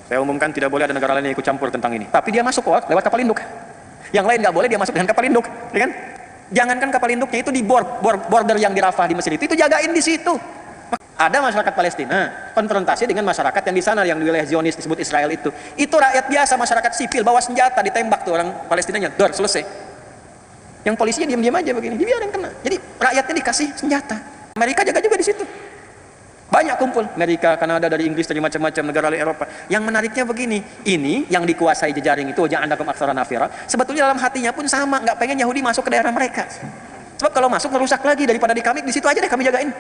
Saya umumkan tidak boleh ada negara lain yang ikut campur tentang ini. Tapi dia masuk kok lewat kapal induk. Yang lain nggak boleh dia masuk dengan kapal induk, ya kan? Jangankan kapal induknya itu di border yang di Rafah di Mesir itu jagain di situ. Ada masyarakat Palestina konfrontasi dengan masyarakat yang di sana yang di wilayah Zionis disebut Israel itu. Itu rakyat biasa, masyarakat sipil bawa senjata ditembak tuh orang Palestinanya, dor selesai. Yang polisinya diam-diam aja begini, dibiarin kena. Jadi rakyatnya dikasih senjata. Amerika jaga juga di situ. Banyak kumpul, Amerika, Kanada, dari Inggris, dari macam-macam negara Eropa. Yang menariknya begini, ini yang dikuasai jejaring itu, ja'andakum aktsara nafira, sebetulnya dalam hatinya pun sama, nggak pengen Yahudi masuk ke daerah mereka. Sebab kalau masuk merusak lagi, daripada di kami, di situ aja deh kami jagain.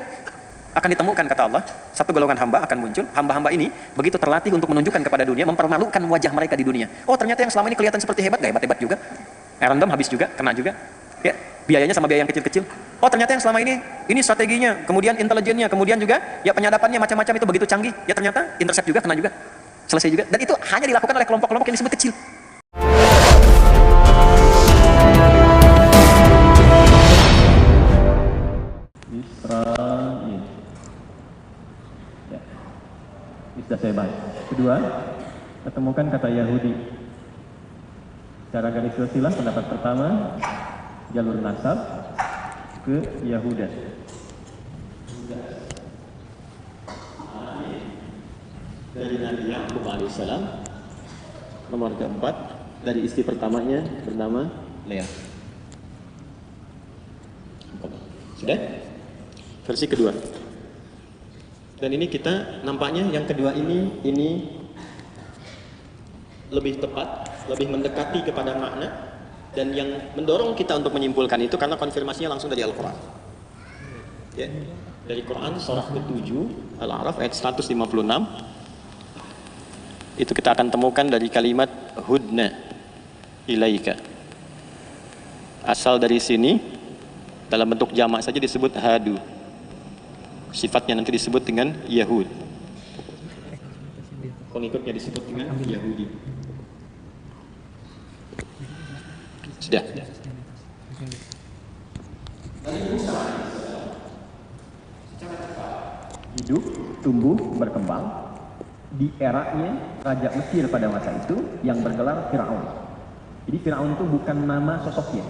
Akan ditemukan, kata Allah, satu golongan hamba akan muncul. Hamba-hamba ini begitu terlatih untuk menunjukkan kepada dunia, mempermalukan wajah mereka di dunia. Oh, ternyata yang selama ini kelihatan seperti hebat, nggak hebat-hebat juga. Random habis juga, kena juga. Ya, biayanya sama biaya yang kecil-kecil. Oh, ternyata yang selama ini strateginya, kemudian intelijennya, kemudian juga ya penyadapannya macam-macam itu begitu canggih. Ya ternyata intercept juga, kena juga, selesai juga. Dan itu hanya dilakukan oleh kelompok-kelompok yang disebut kecil. Israel. Ya. Sudah saya bahas. Kedua, ketemukan kata Yahudi. Secara garis silsilah pendapat pertama, jalur nasab ke Yahuda. Dari Nabi Ya'qub alaihissalam. Nomor keempat, dari istri pertamanya bernama Lea. Sudah? Versi kedua. Dan ini kita nampaknya yang kedua ini lebih tepat, lebih mendekati kepada makna, dan yang mendorong kita untuk menyimpulkan itu karena konfirmasinya langsung dari Al-Quran. Ya, dari Quran surah ke-7 Al-A'raf ayat 156. Itu kita akan temukan dari kalimat hudna ilaika. Asal dari sini, dalam bentuk jamak saja disebut hadu. Sifatnya nanti disebut dengan Yahud. Pengikutnya disebut dengan Yahudi. Sudah. Hidup, tumbuh, berkembang di eranya Raja Mesir pada masa itu yang bergelar Fir'aun. Jadi Fir'aun itu bukan nama sosoknya,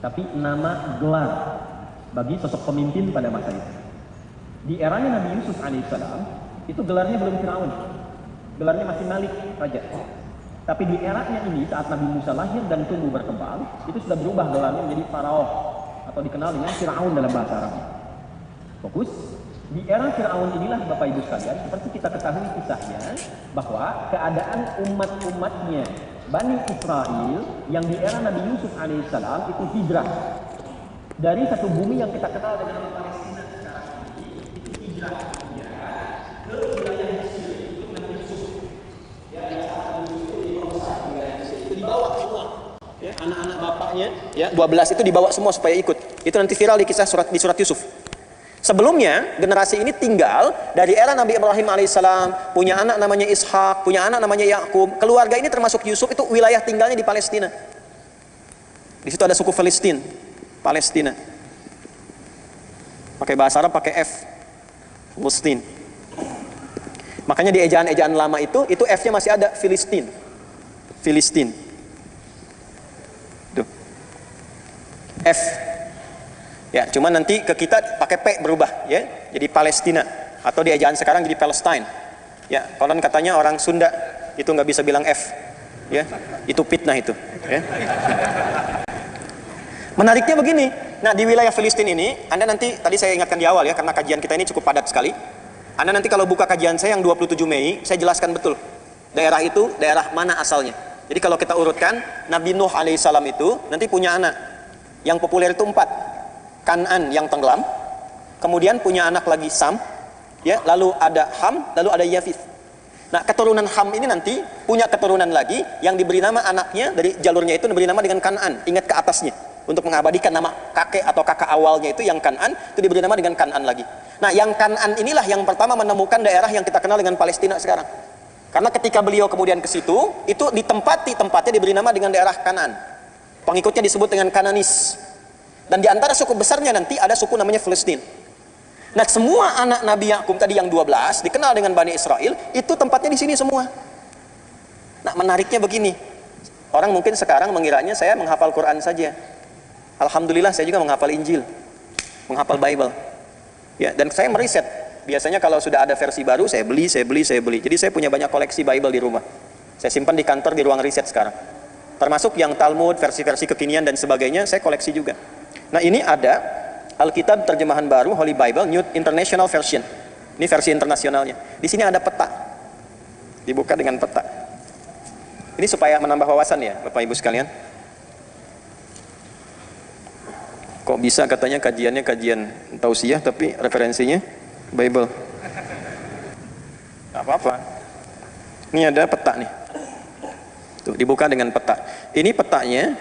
tapi nama gelar bagi sosok pemimpin pada masa itu. Di eranya Nabi Yusuf alaihissalam itu gelarnya belum Fir'aun, gelarnya masih Malik, Raja. Tapi di eranya ini saat Nabi Musa lahir dan tumbuh berkembang, itu sudah berubah gelarnya menjadi Faraoh atau dikenal dengan Fir'aun dalam bahasa Arab. Fokus. Di era Fir'aun inilah Bapak Ibu sekalian, seperti kita ketahui kisahnya, bahwa keadaan umat-umatnya Bani Israel yang di era Nabi Yusuf alaihissalam itu hijrah dari satu bumi yang kita kenal dengan Palestina sekarang ini, itu hijrah ke wilayah Mesir, itu Nabi Yusuf. Ya, yang saat Nabi Yusuf dibawa ke wilayah Mesir, itu dibawa semua. Ya, anak-anak bapaknya, ya 12 itu dibawa semua supaya ikut. Itu nanti viral di kisah di surat Yusuf. Sebelumnya generasi ini tinggal dari era Nabi Ibrahim alaihissalam, punya anak namanya Ishak, punya anak namanya Yakub. Keluarga ini termasuk Yusuf itu wilayah tinggalnya di Palestina. Di situ ada suku Filistin, Palestina. Pakai bahasa Arab pakai F, Filistin. Makanya di ejaan-ejaan lama itu F-nya masih ada, Filistin, Filistin. Tuh, F. Ya, cuman nanti ke kita pakai P berubah, ya, jadi Palestina, atau di ejaan sekarang jadi Palestine. Ya, konon katanya orang Sunda itu nggak bisa bilang F, ya, itu fitnah itu. Ya. Menariknya begini, nah di wilayah Filistin ini, Anda nanti tadi saya ingatkan di awal ya, karena kajian kita ini cukup padat sekali. Anda nanti kalau buka kajian saya yang 27 Mei, saya jelaskan betul daerah itu daerah mana asalnya. Jadi kalau kita urutkan, Nabi Nuh alaihissalam itu nanti punya anak, yang populer itu 4. Kan'an yang tenggelam, kemudian punya anak lagi Sam, ya, lalu ada Ham, lalu ada Yafith. Nah, keturunan Ham ini nanti punya keturunan lagi yang diberi nama anaknya dari jalurnya itu diberi nama dengan Kan'an, ingat ke atasnya, untuk mengabadikan nama kakek atau kakak awalnya itu yang Kan'an, itu diberi nama dengan Kan'an lagi. Nah, yang Kan'an inilah yang pertama menemukan daerah yang kita kenal dengan Palestina sekarang. Karena ketika beliau kemudian ke situ, itu tempatnya diberi nama dengan daerah Kan'an. Pengikutnya disebut dengan Kananis. Dan di antara suku besarnya nanti ada suku namanya Filistin. Nah, semua anak Nabi Yakub tadi yang 12 dikenal dengan Bani Israel, itu tempatnya di sini semua. Nah, menariknya begini. Orang mungkin sekarang mengiranya saya menghafal Quran saja. Alhamdulillah saya juga menghafal Injil, menghafal Bible. Ya, dan saya meriset. Biasanya kalau sudah ada versi baru, saya beli. Jadi saya punya banyak koleksi Bible di rumah. Saya simpan di kantor, di ruang riset sekarang. Termasuk yang Talmud, versi-versi kekinian dan sebagainya, saya koleksi juga. Nah, ini ada Alkitab terjemahan baru, Holy Bible, New International Version. Ini versi internasionalnya. Di sini ada peta. Dibuka dengan peta. Ini supaya menambah wawasan ya, Bapak Ibu sekalian. Kok bisa katanya kajiannya kajian tausiah, tapi referensinya Bible. Gak apa-apa. Ini ada peta nih. Tuh, dibuka dengan peta. Ini petanya,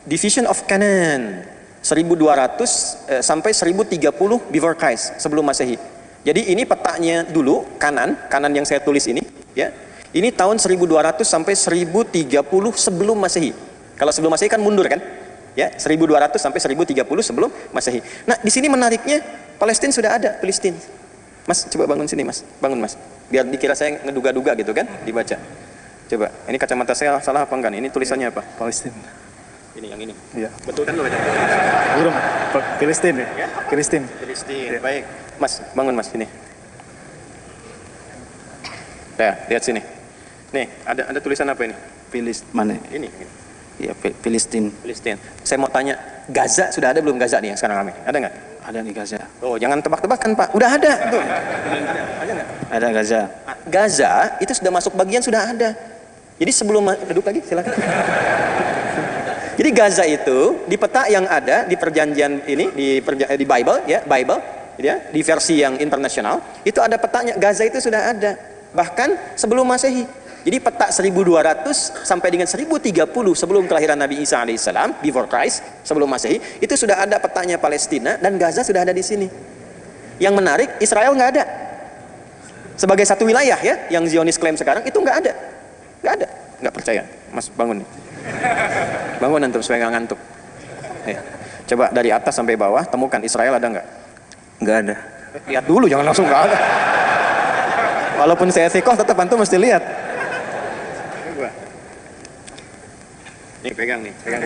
Division of Canaan 1200 sampai 1030 before Christ, sebelum Masehi. Jadi ini petanya dulu, kanan yang saya tulis ini, ya. Ini tahun 1200 sampai 1030 sebelum Masehi. Kalau sebelum Masehi kan mundur kan? Ya, 1200 sampai 1030 sebelum Masehi. Nah, di sini menariknya Palestina sudah ada, Palestina. Mas, coba bangun sini, Mas. Bangun, Mas. Biar dikira saya ngeduga-duga gitu kan, dibaca. Coba, ini kacamata saya salah apa enggak nih? Ini tulisannya apa? Palestina. Ini yang ini. Iya. Betul kan lo baca? Belum. Palestina. Ya? Palestina. Palestina. Ya. Baik. Mas, bangun Mas sini. Ya, lihat sini. Nih, ada tulisan apa ini? Mana? Ini. Ya, Palestina. Palestina. Saya mau tanya, Gaza sudah ada belum Gaza nih yang sekarang ramai? Ada nggak? Ada di Gaza. Oh, jangan tebak-tebakan Pak. Udah ada. Tuh. Ada nggak? Ada Gaza. Gaza itu sudah masuk bagian sudah ada. Jadi sebelum duduk lagi silakan. Jadi Gaza itu di peta yang ada di perjanjian ini di Bible ya, di versi yang internasional itu ada petanya. Gaza itu sudah ada bahkan sebelum Masehi. Jadi peta 1200 sampai dengan 1030 sebelum kelahiran Nabi Isa alaihissalam, before Christ, sebelum Masehi, itu sudah ada petanya Palestina dan Gaza sudah ada di sini. Yang menarik, Israel nggak ada. Sebagai satu wilayah ya, yang Zionis klaim sekarang itu nggak ada. Nggak percaya. Mas bangun nih. Bangun antum supaya nggak ngantuk. Ya. Coba dari atas sampai bawah temukan Israel ada nggak? Nggak ada. Lihat dulu, jangan langsung nggak ada. Walaupun saya sikoh, tetap antum mesti lihat. Nih pegang mic-nya.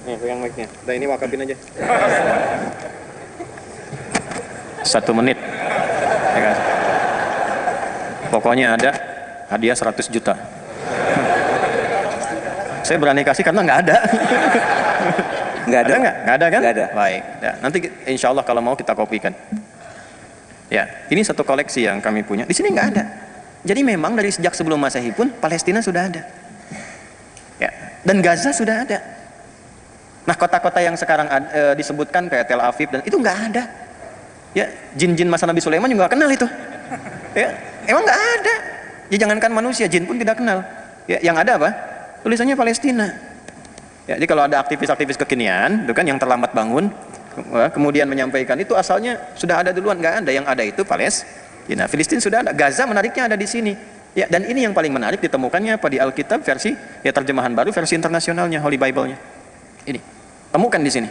Nih pegang mic-nya. Udah ini wakafin aja. 1 menit. Ya kan? Pokoknya ada hadiah 100 juta. Saya berani kasih karena nggak ada. Nggak ada. Nggak ada kan? Nggak ada. Baik. Ya, nanti insya Allah kalau mau kita kopikan. Ya, ini satu koleksi yang kami punya. Di sini nggak ada. Jadi memang dari sejak sebelum Masehi pun Palestina sudah ada. Ya, dan Gaza sudah ada. Nah, kota-kota yang sekarang disebutkan kayak Tel Aviv dan itu nggak ada. Ya, jin-jin masa Nabi Sulaiman juga nggak kenal itu. Ya, emang nggak ada. Ya, jangankan manusia, jin pun tidak kenal. Ya, yang ada apa? Tulisannya Palestina. Ya, jadi kalau ada aktivis-aktivis kekinian, itu kan yang terlambat bangun, kemudian menyampaikan itu asalnya sudah ada duluan, nggak ada. Yang ada itu Palestina. Filistin sudah ada. Gaza menariknya ada di sini. Ya, dan ini yang paling menarik ditemukannya apa di Alkitab versi ya terjemahan baru versi internasionalnya Holy Bible-nya. Ini temukan di sini.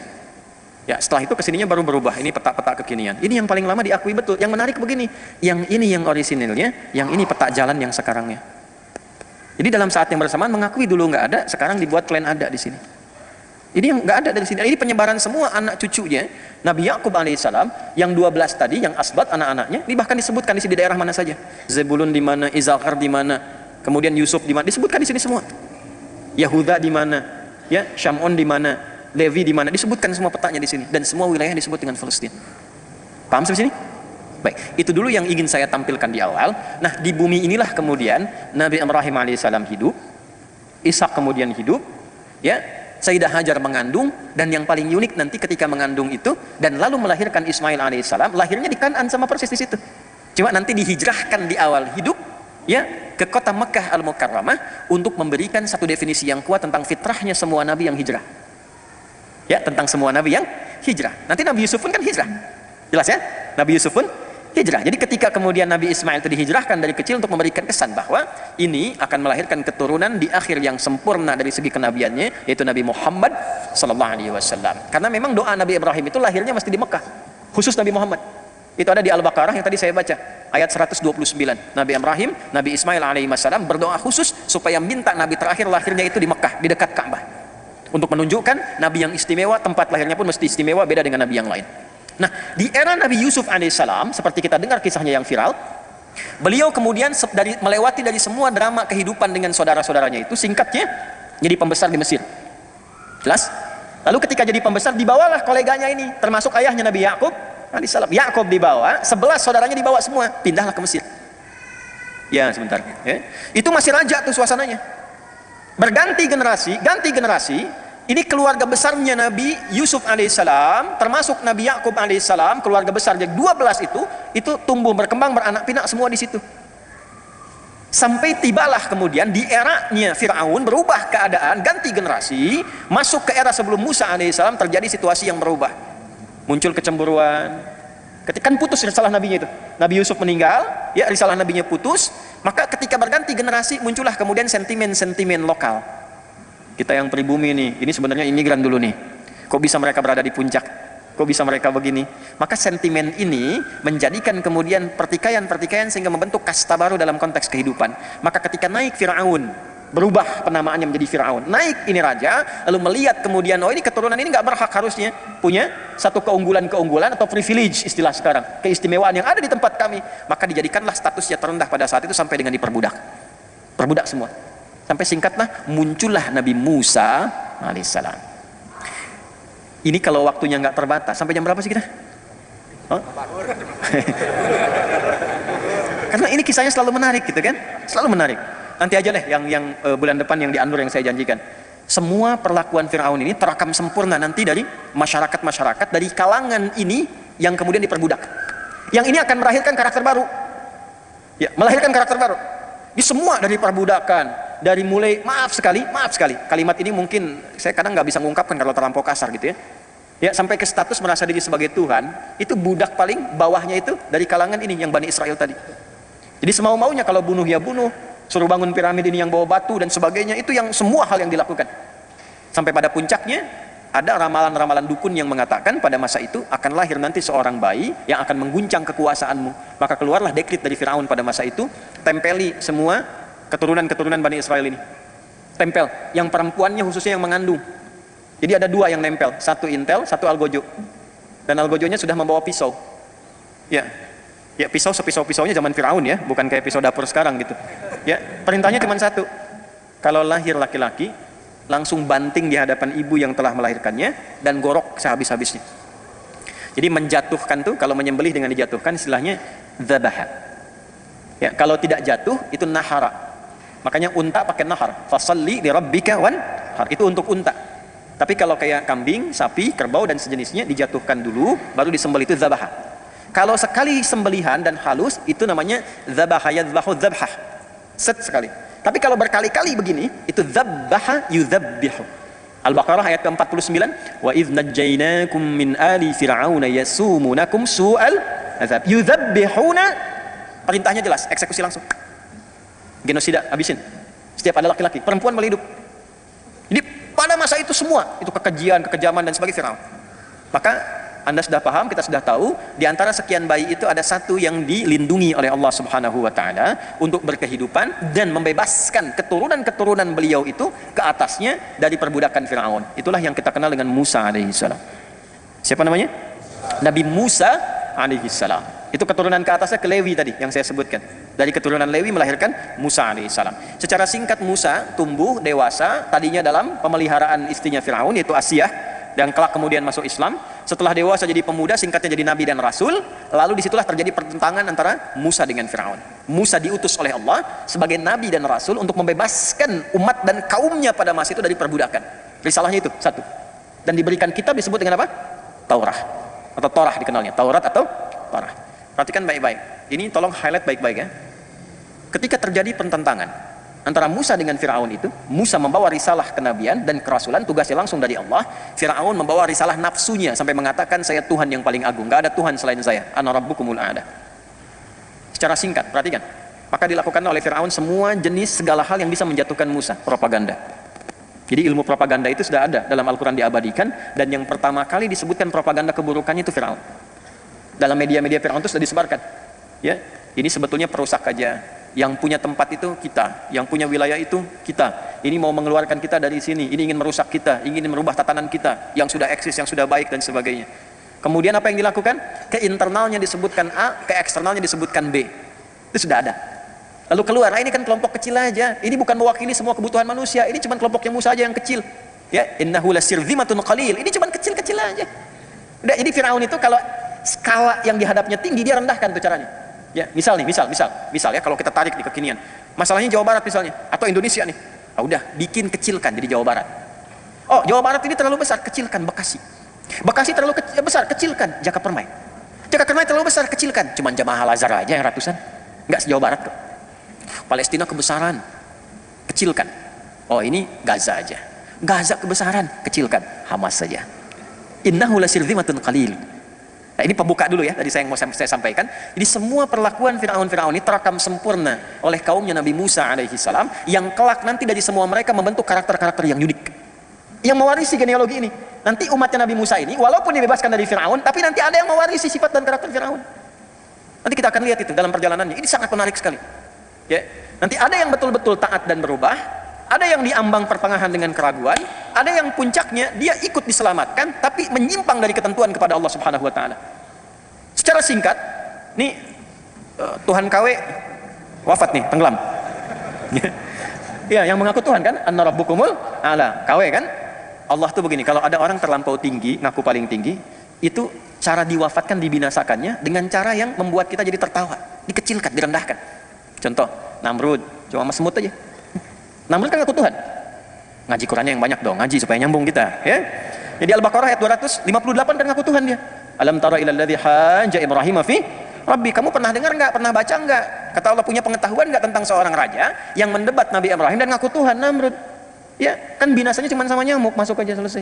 Ya, setelah itu kesininya baru berubah. Ini peta-peta kekinian. Ini yang paling lama diakui betul. Yang menarik begini, yang ini yang orisinilnya, yang ini peta jalan yang sekarangnya. Jadi dalam saat yang bersamaan mengakui dulu nggak ada, sekarang dibuat plan ada di sini. Ini yang nggak ada dari sini. Ini penyebaran semua anak cucunya Nabi Yakub alaihissalam yang 12 tadi, yang asbat anak-anaknya, ini bahkan disebutkan di sini daerah mana saja. Zebulun di mana, Izakar di mana, kemudian Yusuf di mana, disebutkan di sini semua. Yahuda di mana, ya, Syamun di mana, Levi di mana, disebutkan semua petanya di sini dan semua wilayah disebut dengan Palestina. Paham sampai sini? Baik, itu dulu yang ingin saya tampilkan di awal. Nah, di bumi inilah kemudian Nabi Ibrahim alaihissalam hidup, Ishak kemudian hidup, ya, Sayyidah Hajar mengandung, dan yang paling unik nanti ketika mengandung itu dan lalu melahirkan Ismail alaihissalam, lahirnya di Kanaan sama persis di situ. Cuma nanti dihijrahkan di awal hidup, ya, ke kota Mekah Al-Mukarramah untuk memberikan satu definisi yang kuat tentang fitrahnya semua nabi yang hijrah. Ya, tentang semua nabi yang hijrah. Nanti Nabi Yusuf pun kan hijrah. Jelas ya? Nabi Yusuf pun hijrah. Jadi ketika kemudian Nabi Ismail itu dihijrahkan dari kecil untuk memberikan kesan bahwa ini akan melahirkan keturunan di akhir yang sempurna dari segi kenabiannya, yaitu Nabi Muhammad sallallahu alaihi wasallam. Karena memang doa Nabi Ibrahim itu lahirnya mesti di Mekah. Khusus Nabi Muhammad. Itu ada di Al-Baqarah yang tadi saya baca, ayat 129. Nabi Ibrahim, Nabi Ismail alaihi wassalam berdoa khusus supaya minta nabi terakhir lahirnya itu di Mekah, di dekat Ka'bah. Untuk menunjukkan nabi yang istimewa, tempat lahirnya pun mesti istimewa, beda dengan nabi yang lain. Nah, di era Nabi Yusuf alaihissalam, seperti kita dengar kisahnya yang viral, beliau kemudian melewati dari semua drama kehidupan dengan saudara-saudaranya itu, singkatnya, jadi pembesar di Mesir. Jelas? Lalu ketika jadi pembesar, dibawalah koleganya ini, termasuk ayahnya Nabi Yakub alaihissalam. Yakub dibawa, 11 saudaranya dibawa semua, pindahlah ke Mesir. Ya, sebentar. Ya. Itu masih raja tuh suasananya. Berganti generasi, ini keluarga besarnya Nabi Yusuf alaihissalam, termasuk Nabi Yakub alaihissalam, keluarga besar jadi 12 itu tumbuh berkembang beranak pinak semua di situ. Sampai tibalah kemudian di eranya Fir'aun berubah keadaan, ganti generasi, masuk ke era sebelum Musa alaihissalam, terjadi situasi yang berubah. Muncul kecemburuan. Ketika putus risalah nabinya itu, Nabi Yusuf meninggal, ya risalah nabinya putus, maka ketika berganti generasi muncullah kemudian sentimen-sentimen lokal. Kita yang pribumi ini sebenarnya imigran dulu nih. Kok bisa mereka berada di puncak? Kok bisa mereka begini? Maka sentimen ini menjadikan kemudian pertikaian-pertikaian sehingga membentuk kasta baru dalam konteks kehidupan. Maka ketika naik Fir'aun, berubah penamaannya menjadi Fir'aun, naik ini raja, lalu melihat kemudian, oh ini keturunan ini nggak berhak harusnya punya satu keunggulan-keunggulan atau privilege istilah sekarang, keistimewaan yang ada di tempat kami, maka dijadikanlah statusnya terendah pada saat itu sampai dengan diperbudak, perbudak semua, sampai singkatlah muncullah Nabi Musa alaihissalam. Ini kalau waktunya nggak terbatas, sampai jam berapa sih kita? Oh? Karena ini kisahnya selalu menarik gitu kan, selalu menarik. Nanti aja deh yang bulan depan yang di An-Nur yang saya janjikan. Semua perlakuan Fir'aun ini terekam sempurna nanti dari masyarakat-masyarakat dari kalangan ini yang kemudian diperbudak. Yang ini akan melahirkan karakter baru. Ya, melahirkan karakter baru. Di semua dari perbudakan, dari mulai maaf sekali. Kalimat ini mungkin saya kadang nggak bisa mengungkapkan kalau terlampau kasar gitu ya. Ya, sampai ke status merasa diri sebagai Tuhan, itu budak paling bawahnya itu dari kalangan ini yang Bani Israel tadi. Jadi semau-maunya kalau bunuh ya bunuh, suruh bangun piramid ini yang bawa batu dan sebagainya, itu yang semua hal yang dilakukan. Sampai pada puncaknya ada ramalan-ramalan dukun yang mengatakan pada masa itu akan lahir nanti seorang bayi yang akan mengguncang kekuasaanmu. Maka keluarlah dekrit dari Firaun pada masa itu, tempeli semua keturunan-keturunan Bani Israel ini. Tempel, yang perempuannya khususnya yang mengandung. Jadi ada 2 yang nempel, satu intel, satu algojo. Dan algojonya sudah membawa pisau. Ya, pisau sepisau-pisaunya zaman Firaun ya, bukan kayak pisau dapur sekarang gitu. Ya, perintahnya cuma satu. Kalau lahir laki-laki, langsung banting di hadapan ibu yang telah melahirkannya dan gorok sehabis-habisnya. Jadi menjatuhkan tuh, kalau menyembelih dengan dijatuhkan istilahnya dzabaha. Ya, kalau tidak jatuh itu nahara. Makanya unta pakai nahar. Fasalli li rabbika wanhar. Itu untuk unta. Tapi kalau kayak kambing, sapi, kerbau dan sejenisnya dijatuhkan dulu, baru disembelih, itu dzabaha. Kalau sekali sembelihan dan halus, itu namanya dzabaha yadzbahu dzabhah. Set sekali. Tapi kalau berkali-kali begini, itu dzabbaha yudzabbihu. Al-Baqarah ayat ke-49, wa idz najjaynakum min ali fir'auna yasumunakum su'al azab. Yudzabbihuna, perintahnya jelas, eksekusi langsung. Genosida, habisin. Setiap ada laki-laki, perempuan boleh hidup. Jadi pada masa itu semua, itu kekejian, kekejaman dan sebagainya Firaun. Maka Anda sudah paham, kita sudah tahu, di antara sekian bayi itu ada satu yang dilindungi oleh Allah Subhanahu wa taala untuk berkehidupan dan membebaskan keturunan-keturunan beliau itu ke atasnya dari perbudakan Firaun. Itulah yang kita kenal dengan Musa alaihissalam. Siapa namanya? Nabi Musa alaihissalam. Itu keturunan ke atasnya ke Lewi tadi yang saya sebutkan. Dari keturunan Lewi melahirkan Musa alaihissalam. Secara singkat, Musa tumbuh dewasa tadinya dalam pemeliharaan istrinya Firaun yaitu Asiyah, dan kelak kemudian masuk Islam. Setelah dewasa jadi pemuda, singkatnya jadi nabi dan rasul. Lalu disitulah terjadi pertentangan antara Musa dengan Firaun. Musa diutus oleh Allah sebagai nabi dan rasul untuk membebaskan umat dan kaumnya pada masa itu dari perbudakan. Risalahnya itu satu. Dan diberikan kitab disebut dengan apa? Taurah atau Torah dikenalnya. Taurat atau Torah. Perhatikan baik-baik. Ini tolong highlight baik-baik ya. Ketika terjadi pertentangan antara Musa dengan Firaun itu, Musa membawa risalah kenabian dan kerasulan, tugasnya langsung dari Allah. Firaun membawa risalah nafsunya sampai mengatakan saya Tuhan yang paling agung, gak ada Tuhan selain saya, ana rabbukumul a'la. Secara singkat, perhatikan, maka dilakukan oleh Firaun semua jenis segala hal yang bisa menjatuhkan Musa. Propaganda. Jadi ilmu propaganda itu sudah ada dalam Al-Quran, diabadikan, dan yang pertama kali disebutkan propaganda keburukannya itu Firaun. Dalam media-media Firaun itu sudah disebarkan. Ya, ini sebetulnya perusak aja. Yang punya tempat itu kita, yang punya wilayah itu kita. Ini mau mengeluarkan kita dari sini, ini ingin merusak kita, ingin merubah tatanan kita yang sudah eksis, yang sudah baik dan sebagainya. Kemudian apa yang dilakukan? Ke internalnya disebutkan A, ke eksternalnya disebutkan B. Itu sudah ada. Lalu keluar, ini kan kelompok kecil aja. Ini bukan mewakili semua kebutuhan manusia. Ini cuma kelompoknya Musa aja yang kecil. Ya, innahu lasirzimatun qalil. Ini cuma kecil-kecil aja. Udah, jadi Firaun itu kalau skala yang dihadapnya tinggi, dia rendahkan tuh caranya. Ya, misal ya, kalau kita tarik di kekinian. Masalahnya Jawa Barat misalnya, atau Indonesia nih. Ah, udah, bikin kecilkan jadi Jawa Barat. Oh, Jawa Barat ini terlalu besar, kecilkan Bekasi. Bekasi terlalu besar, kecilkan Jakarta Permai. Jakarta Permai terlalu besar, kecilkan. Cuman Jamaah Al-Azhar aja yang ratusan. Enggak se-Jawa Barat kok. Palestina kebesaran, kecilkan. Oh, ini Gaza aja. Gaza kebesaran, kecilkan. Hamas saja. Innahu lasirzimatun qalil. Nah, ini pembuka dulu ya, tadi saya sampaikan. Jadi semua perlakuan Firaun ini terekam sempurna oleh kaumnya Nabi Musa alaihi salam, yang kelak nanti dari semua mereka membentuk karakter-karakter yang unik, yang mewarisi genealogi ini. Nanti umatnya Nabi Musa ini, walaupun dibebaskan dari Firaun, tapi nanti ada yang mewarisi sifat dan karakter Firaun. Nanti kita akan lihat itu dalam perjalanannya. Ini sangat menarik sekali. Ya, nanti ada yang betul-betul taat dan berubah, ada yang diambang pertengahan dengan keraguan, ada yang puncaknya dia ikut diselamatkan tapi menyimpang dari ketentuan kepada Allah Subhanahu wa taala. Secara singkat, nih Tuhan KW wafat nih, tenggelam. Ya, yang mengaku Tuhan kan, Anna Rabbukumul A'la, KW kan? Allah tuh begini, kalau ada orang terlampau tinggi, ngaku paling tinggi, itu cara diwafatkan, dibinasakannya dengan cara yang membuat kita jadi tertawa, dikecilkan, direndahkan. Contoh, Namrud, cuma sama semut aja. Namrud kan ngaku Tuhan. Ngaji Qurannya yang banyak dong, ngaji supaya nyambung kita, ya. Jadi Al-Baqarah ayat 258 kan ngaku Tuhan dia. Alam tara ilal ladzi hajja Ibrahim fi Rabbi, kamu pernah dengar enggak, pernah baca enggak? Kata Allah, punya pengetahuan enggak tentang seorang raja yang mendebat Nabi Ibrahim dan ngaku Tuhan, Namrud. Ya, kan binasanya cuma sama nyamuk, masuk aja selesai.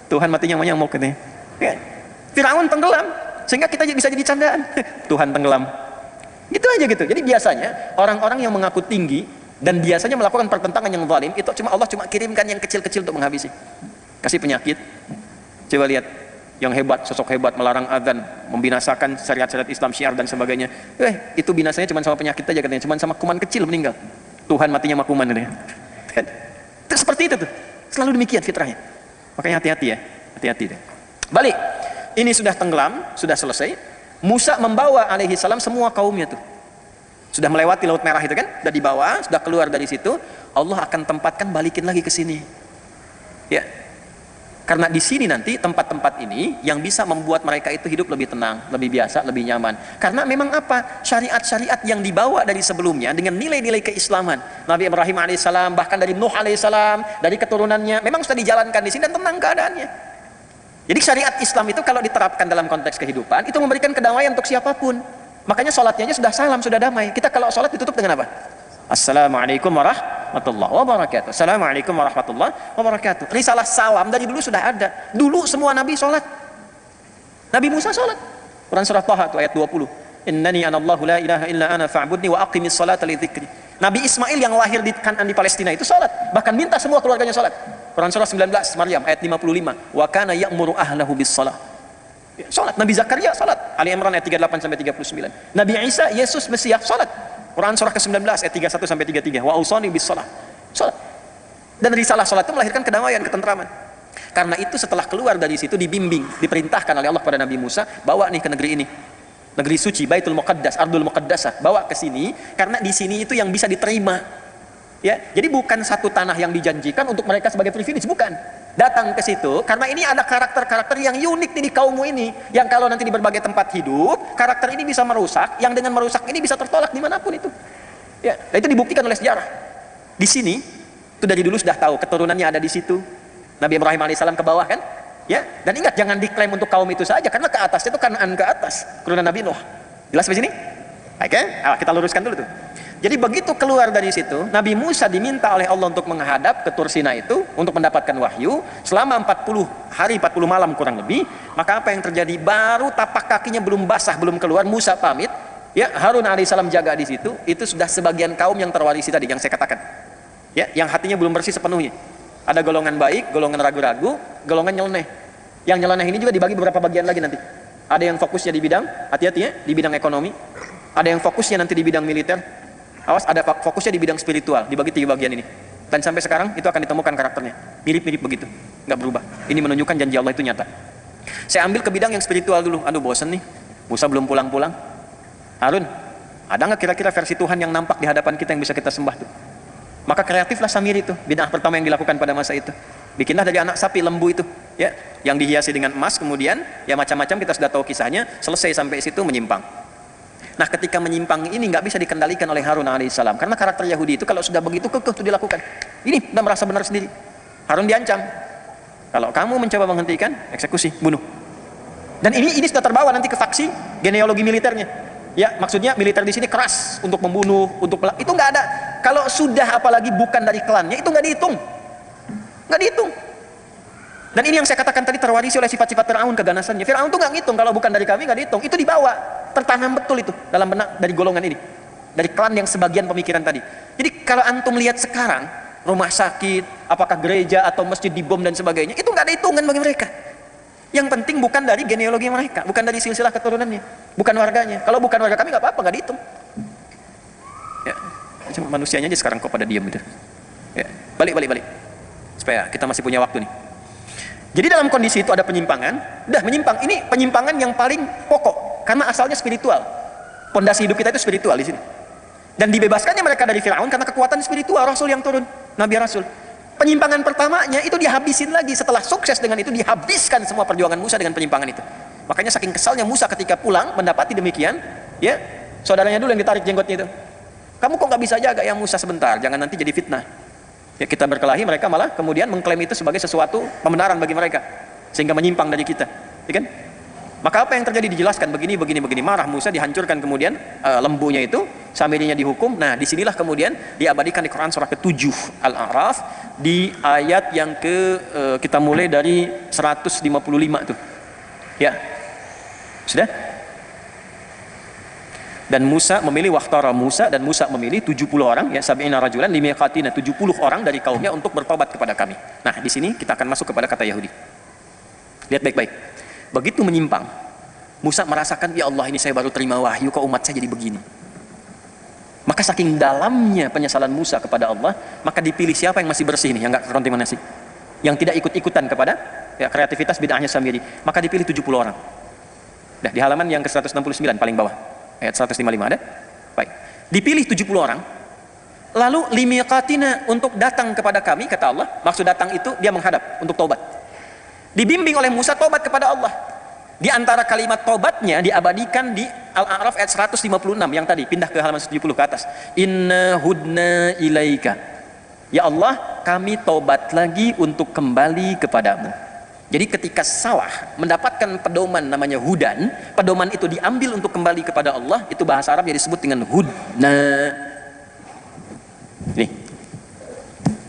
Tuhan matinya sama nyamuk katanya. Ya. Firaun tenggelam sehingga kita bisa jadi candaan. Tuhan tenggelam. Gitu aja gitu. Jadi biasanya orang-orang yang mengaku tinggi dan biasanya melakukan pertentangan yang zalim, itu Allah cuma kirimkan yang kecil-kecil untuk menghabisi. Kasih penyakit. Coba lihat yang hebat, sosok hebat melarang azan, membinasakan syariat-syariat Islam, syiar dan sebagainya. Itu binasanya cuma sama penyakit aja katanya, cuma sama kuman kecil meninggal. Tuhan matinya sama kuman katanya. Itu seperti itu tuh. Selalu demikian fitrahnya. Makanya hati-hati ya. Hati-hati deh. Balik. Ini sudah tenggelam, sudah selesai. Musa membawa alaihi salam semua kaumnya tuh. Sudah melewati Laut Merah itu kan, sudah dibawa, sudah keluar dari situ, Allah akan tempatkan balikin lagi ke sini. Ya. Karena di sini nanti tempat-tempat ini yang bisa membuat mereka itu hidup lebih tenang, lebih biasa, lebih nyaman. Karena memang apa? Syariat-syariat yang dibawa dari sebelumnya dengan nilai-nilai keislaman. Nabi Ibrahim alaihissalam, bahkan dari Nuh alaihissalam, dari keturunannya, memang sudah dijalankan di sini dan tenang keadaannya. Jadi syariat Islam itu kalau diterapkan dalam konteks kehidupan, itu memberikan kedamaian untuk siapapun. Makanya sholatnya aja sudah salam, sudah damai. Kita kalau sholat ditutup dengan apa? Assalamualaikum warahmatullahi wabarakatuh. Assalamualaikum warahmatullahi wabarakatuh. Risalah salam dari dulu sudah ada. Dulu semua nabi sholat. Nabi Musa sholat. Quran surah Taha ayat 20. Innani anallahu la ilaha illa ana fa'budni wa aqimis salata li dzikri. Nabi Ismail yang lahir di Kanan di Palestina itu sholat. Bahkan minta semua keluarganya sholat. Quran surah 19 Maryam ayat 55. Wa kana ya'muru ahlahu bis shalah. Sholat. Nabi Zakaria sholat. Ali Imran ayat 38 sampai 39. Nabi Isa, Yesus Mesias sholat. Quran surah ke-19 ayat 31 sampai 33. Wa ausani bis shalah. Sholat. Dan risalah sholat itu melahirkan kedamaian, ketentraman. Karena itu setelah keluar dari situ dibimbing, diperintahkan oleh Allah kepada Nabi Musa, bawa nih ke negeri ini. Negeri suci, Baitul Muqaddas, Ardul Muqaddasah, bawa ke sini karena di sini itu yang bisa diterima. Ya, jadi bukan satu tanah yang dijanjikan untuk mereka sebagai privilege, bukan. Datang ke situ karena ini ada karakter-karakter yang unik nih di kaummu ini, yang kalau nanti di berbagai tempat hidup, karakter ini bisa merusak, yang dengan merusak ini bisa tertolak dimanapun itu. Ya, dan itu dibuktikan oleh sejarah. Di sini itu dari dulu sudah tahu keturunannya ada di situ. Nabi Ibrahim alaihissalam ke bawah kan? Ya, dan ingat jangan diklaim untuk kaum itu saja karena ke atas itu Kanaan ke atas, keturunan Nabi Nuh. Jelas sampai sini? Oke, kita luruskan dulu tuh. Jadi begitu keluar dari situ, Nabi Musa diminta oleh Allah untuk menghadap ke Tur Sina itu untuk mendapatkan wahyu selama 40 hari 40 malam kurang lebih. Maka apa yang terjadi? Baru tapak kakinya belum basah, belum keluar, Musa pamit. Ya, Harun alaihissalam jaga di situ. Itu sudah sebagian kaum yang terwarisi tadi yang saya katakan. Ya, yang hatinya belum bersih sepenuhnya. Ada golongan baik, golongan ragu-ragu, golongan nyeleneh. Yang nyeleneh ini juga dibagi beberapa bagian lagi nanti. Ada yang fokusnya di bidang, hati-hati ya, di bidang ekonomi. Ada yang fokusnya nanti di bidang militer. Awas, ada fokusnya di bidang spiritual, dibagi 3 bagian ini. Dan sampai sekarang itu akan ditemukan karakternya. Mirip-mirip begitu, nggak berubah. Ini menunjukkan janji Allah itu nyata. Saya ambil ke bidang yang spiritual dulu. Aduh bosen nih, Musa belum pulang-pulang. Harun, ada nggak kira-kira versi Tuhan yang nampak di hadapan kita yang bisa kita sembah tuh? Maka kreatiflah Samiri itu, bid'ah pertama yang dilakukan pada masa itu. Bikinlah dari anak sapi lembu itu, ya, yang dihiasi dengan emas, kemudian ya macam-macam, kita sudah tahu kisahnya. Selesai sampai situ menyimpang. Nah, ketika menyimpang ini nggak bisa dikendalikan oleh Harun alaihissalam, karena karakter Yahudi itu kalau sudah begitu kekeh itu dilakukan. Ini udah merasa benar sendiri. Harun diancam, kalau kamu mencoba menghentikan, eksekusi, bunuh. Dan ini sudah terbawa nanti ke faksi genealogi militernya. Ya, maksudnya militer di sini keras untuk membunuh, itu nggak ada. Kalau sudah apalagi bukan dari klannya, itu nggak dihitung. Nggak dihitung. Dan ini yang saya katakan tadi, terwarisi oleh sifat-sifat Fir'aun, keganasannya. Fir'aun tuh nggak ngitung, kalau bukan dari kami nggak dihitung. Itu dibawa, tertanam betul itu dalam benak dari golongan ini, dari klan yang sebagian pemikiran tadi. Jadi kalau antum lihat sekarang rumah sakit, apakah gereja atau masjid dibom dan sebagainya, itu nggak ada hitungan bagi mereka. Yang penting bukan dari genealogi mereka, bukan dari silsilah keturunannya, bukan warganya. Kalau bukan warga kami nggak apa-apa, nggak dihitung. Ya, cuma manusianya aja sekarang kok pada diam gitu. Ya, balik. Supaya kita masih punya waktu nih. Jadi dalam kondisi itu ada penyimpangan, udah menyimpang. Ini penyimpangan yang paling pokok, karena asalnya spiritual. Pondasi hidup kita itu spiritual di sini. Dan dibebaskannya mereka dari Firaun karena kekuatan spiritual Rasul yang turun, Nabi Rasul. Penyimpangan pertamanya itu dihabisin lagi. Setelah sukses dengan itu, dihabiskan semua perjuangan Musa dengan penyimpangan itu. Makanya saking kesalnya Musa ketika pulang mendapati demikian, ya, saudaranya dulu yang ditarik jenggotnya itu. Kamu kok nggak bisa jaga ya Musa, sebentar, jangan nanti jadi fitnah. Ya, kita berkelahi, mereka malah kemudian mengklaim itu sebagai sesuatu pembenaran bagi mereka, sehingga menyimpang dari kita, ya kan? Maka apa yang terjadi dijelaskan begini. Marah Musa, dihancurkan kemudian lembunya itu, Samirinya dihukum. Nah, disinilah kemudian diabadikan di Quran surah ke-7 Al-A'raf di ayat yang kita mulai dari 155 tuh. Ya. Sudah? Dan Musa memilih dan Musa memilih 70 orang, ya, sab'ina rajulan limiqatina, 70 orang dari kaumnya untuk bertobat kepada kami. Nah, di sini kita akan masuk kepada kata Yahudi. Lihat baik-baik. Begitu menyimpang, Musa merasakan, ya Allah, ini saya baru terima wahyu, kok umat saya jadi begini. Maka saking dalamnya penyesalan Musa kepada Allah, maka dipilih siapa yang masih bersih nih, yang nggak kontaminasi, yang tidak ikut-ikutan kepada ya, kreativitas bid'ahnya Samiri. Maka dipilih 70 orang. Nah, di halaman yang ke-169 paling bawah, ayat 155 ada. Baik. Dipilih 70 orang. Lalu limiqatina, untuk datang kepada kami, kata Allah. Maksud datang itu dia menghadap untuk taubat. Dibimbing oleh Musa tobat kepada Allah. Di antara kalimat tobatnya diabadikan di Al-A'raf ayat 156 yang tadi, pindah ke halaman 70 ke atas. Inna hudna ilaika. Ya Allah, kami tobat lagi untuk kembali kepadamu. Jadi ketika sawah mendapatkan pedoman namanya hudan, pedoman itu diambil untuk kembali kepada Allah, itu bahasa Arabnya disebut dengan hudna.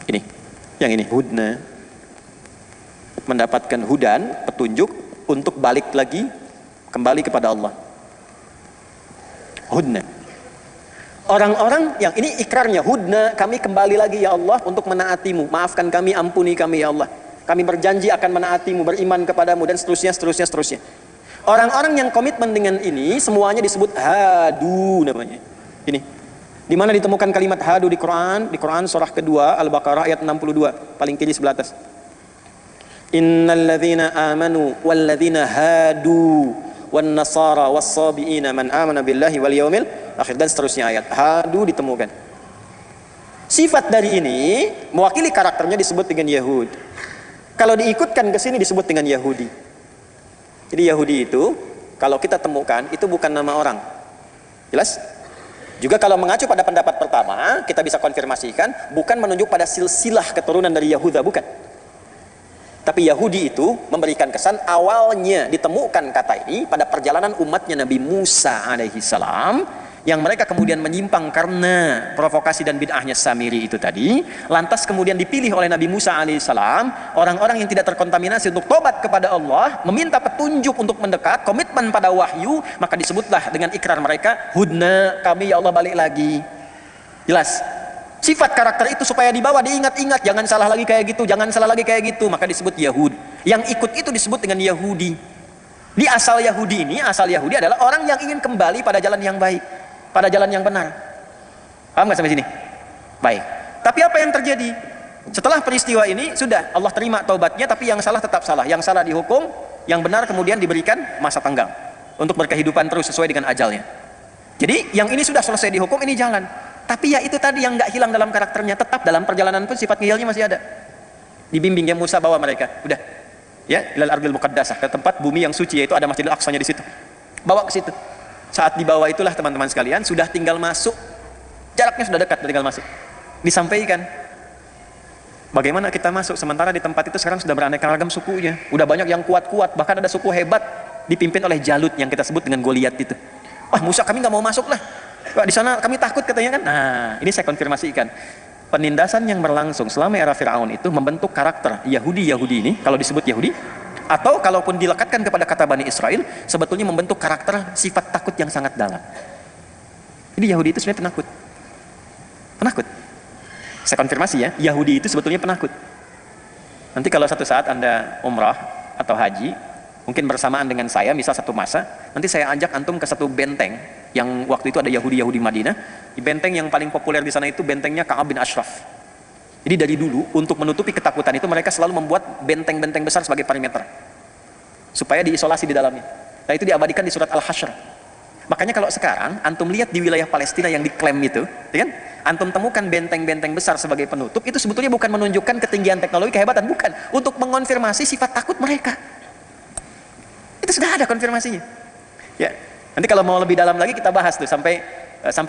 Ini, yang ini hudna. Mendapatkan hudan, petunjuk untuk balik lagi kembali kepada Allah. Hudna. Orang-orang yang ini ikrarnya, hudna, kami kembali lagi ya Allah untuk menaatimu. Maafkan kami, ampuni kami ya Allah. Kami berjanji akan menaatimu, beriman kepadamu, dan seterusnya. Orang-orang yang komitmen dengan ini semuanya disebut hadu namanya. Ini. Di mana ditemukan kalimat hadu di Quran? Di Quran surah kedua Al-Baqarah ayat 62, paling kiri sebelah atas. Innalladzina amanu walladzina hadu wan nasara was-sabiina man amana billahi wal yaumil akhir, dan seterusnya ayat. Hadu ditemukan. Sifat dari ini mewakili karakternya disebut dengan Yahud. Kalau diikutkan ke sini disebut dengan Yahudi. Jadi Yahudi itu kalau kita temukan itu bukan nama orang. Jelas? Juga kalau mengacu pada pendapat pertama, kita bisa konfirmasikan bukan menunjuk pada silsilah keturunan dari Yahuda, bukan. Tapi Yahudi itu memberikan kesan awalnya ditemukan kata ini pada perjalanan umatnya Nabi Musa alaihi salam, yang mereka kemudian menyimpang karena provokasi dan bid'ahnya Samiri itu tadi. Lantas kemudian dipilih oleh Nabi Musa alaihi salam orang-orang yang tidak terkontaminasi untuk tobat kepada Allah, meminta petunjuk untuk mendekat, komitmen pada wahyu. Maka disebutlah dengan ikrar mereka, hudna, kami ya Allah balik lagi. Jelas? Sifat karakter itu supaya dibawa, diingat-ingat, jangan salah lagi kayak gitu, jangan salah lagi kayak gitu, maka disebut Yahud. Yang ikut itu disebut dengan Yahudi. Di asal Yahudi ini, asal Yahudi adalah orang yang ingin kembali pada jalan yang baik, pada jalan yang benar. Paham nggak sampai sini? Baik. Tapi apa yang terjadi? Setelah peristiwa ini, sudah Allah terima taubatnya, tapi yang salah tetap salah. Yang salah dihukum, yang benar kemudian diberikan masa tenggang untuk berkehidupan terus sesuai dengan ajalnya. Jadi yang ini sudah selesai dihukum, ini jalan. Tapi ya itu tadi yang nggak hilang dalam karakternya, tetap dalam perjalanan pun sifat ngiyalnya masih ada. Dibimbing ya Musa, bawa mereka, udah, ya, ilal ardil muqaddasah, ke tempat bumi yang suci, yaitu ada Masjidil Aqsanya di situ. Bawa ke situ. Saat dibawa itulah teman-teman sekalian, sudah tinggal masuk, jaraknya sudah dekat, tinggal masuk. Disampaikan, bagaimana kita masuk sementara di tempat itu sekarang sudah beraneka ragam sukunya, udah banyak yang kuat-kuat, bahkan ada suku hebat dipimpin oleh Jalut yang kita sebut dengan Goliat itu. Wah Musa, kami nggak mau masuk lah. Wah, di sana kami takut katanya kan. Nah, ini saya konfirmasikan. Penindasan yang berlangsung selama era Firaun itu membentuk karakter Yahudi ini, kalau disebut Yahudi, atau kalaupun dilekatkan kepada kata Bani Israel, sebetulnya membentuk karakter sifat takut yang sangat dalam. Jadi Yahudi itu sebenarnya penakut. Penakut. Saya konfirmasi ya, Yahudi itu sebetulnya penakut. Nanti kalau satu saat Anda umrah atau haji, mungkin bersamaan dengan saya, misal satu masa, nanti saya ajak antum ke satu benteng yang waktu itu ada Yahudi Madinah. Di benteng yang paling populer di sana itu bentengnya Ka'ab bin Ashraf. Jadi dari dulu untuk menutupi ketakutan itu mereka selalu membuat benteng-benteng besar sebagai perimeter supaya diisolasi di dalamnya. Nah itu diabadikan di surat Al-Hasyr. Makanya kalau sekarang antum lihat di wilayah Palestina yang diklaim itu, ya kan? Antum temukan benteng-benteng besar sebagai penutup, itu sebetulnya bukan menunjukkan ketinggian teknologi, kehebatan, bukan, untuk mengonfirmasi sifat takut mereka. Itu sudah ada konfirmasinya. Ya, nanti kalau mau lebih dalam lagi kita bahas tuh sampai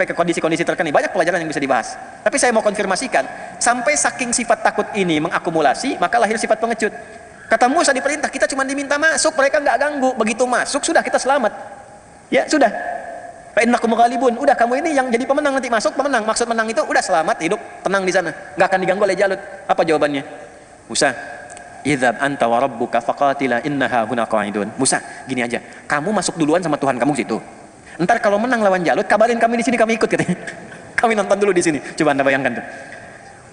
ke kondisi-kondisi terkini. Banyak pelajaran yang bisa dibahas. Tapi saya mau konfirmasikan, sampai saking sifat takut ini mengakumulasi, maka lahir sifat pengecut. Kata Musa diperintah, kita cuma diminta masuk, mereka nggak ganggu. Begitu masuk, sudah kita selamat. Ya, sudah. Fa innakum ghalibun. Udah, kamu ini yang jadi pemenang, nanti masuk pemenang. Maksud menang itu udah selamat, hidup tenang di sana. Nggak akan diganggu oleh Jalut. Apa jawabannya? Musa, idhab anta wa rabbuka faqatila innaha huna qa'idun. Musa, gini aja. Kamu masuk duluan sama Tuhan kamu situ. Ntar kalau menang lawan Jalut, kabarin kami di sini, kami ikut katanya. Kami nonton dulu di sini. Coba Anda bayangkan tuh.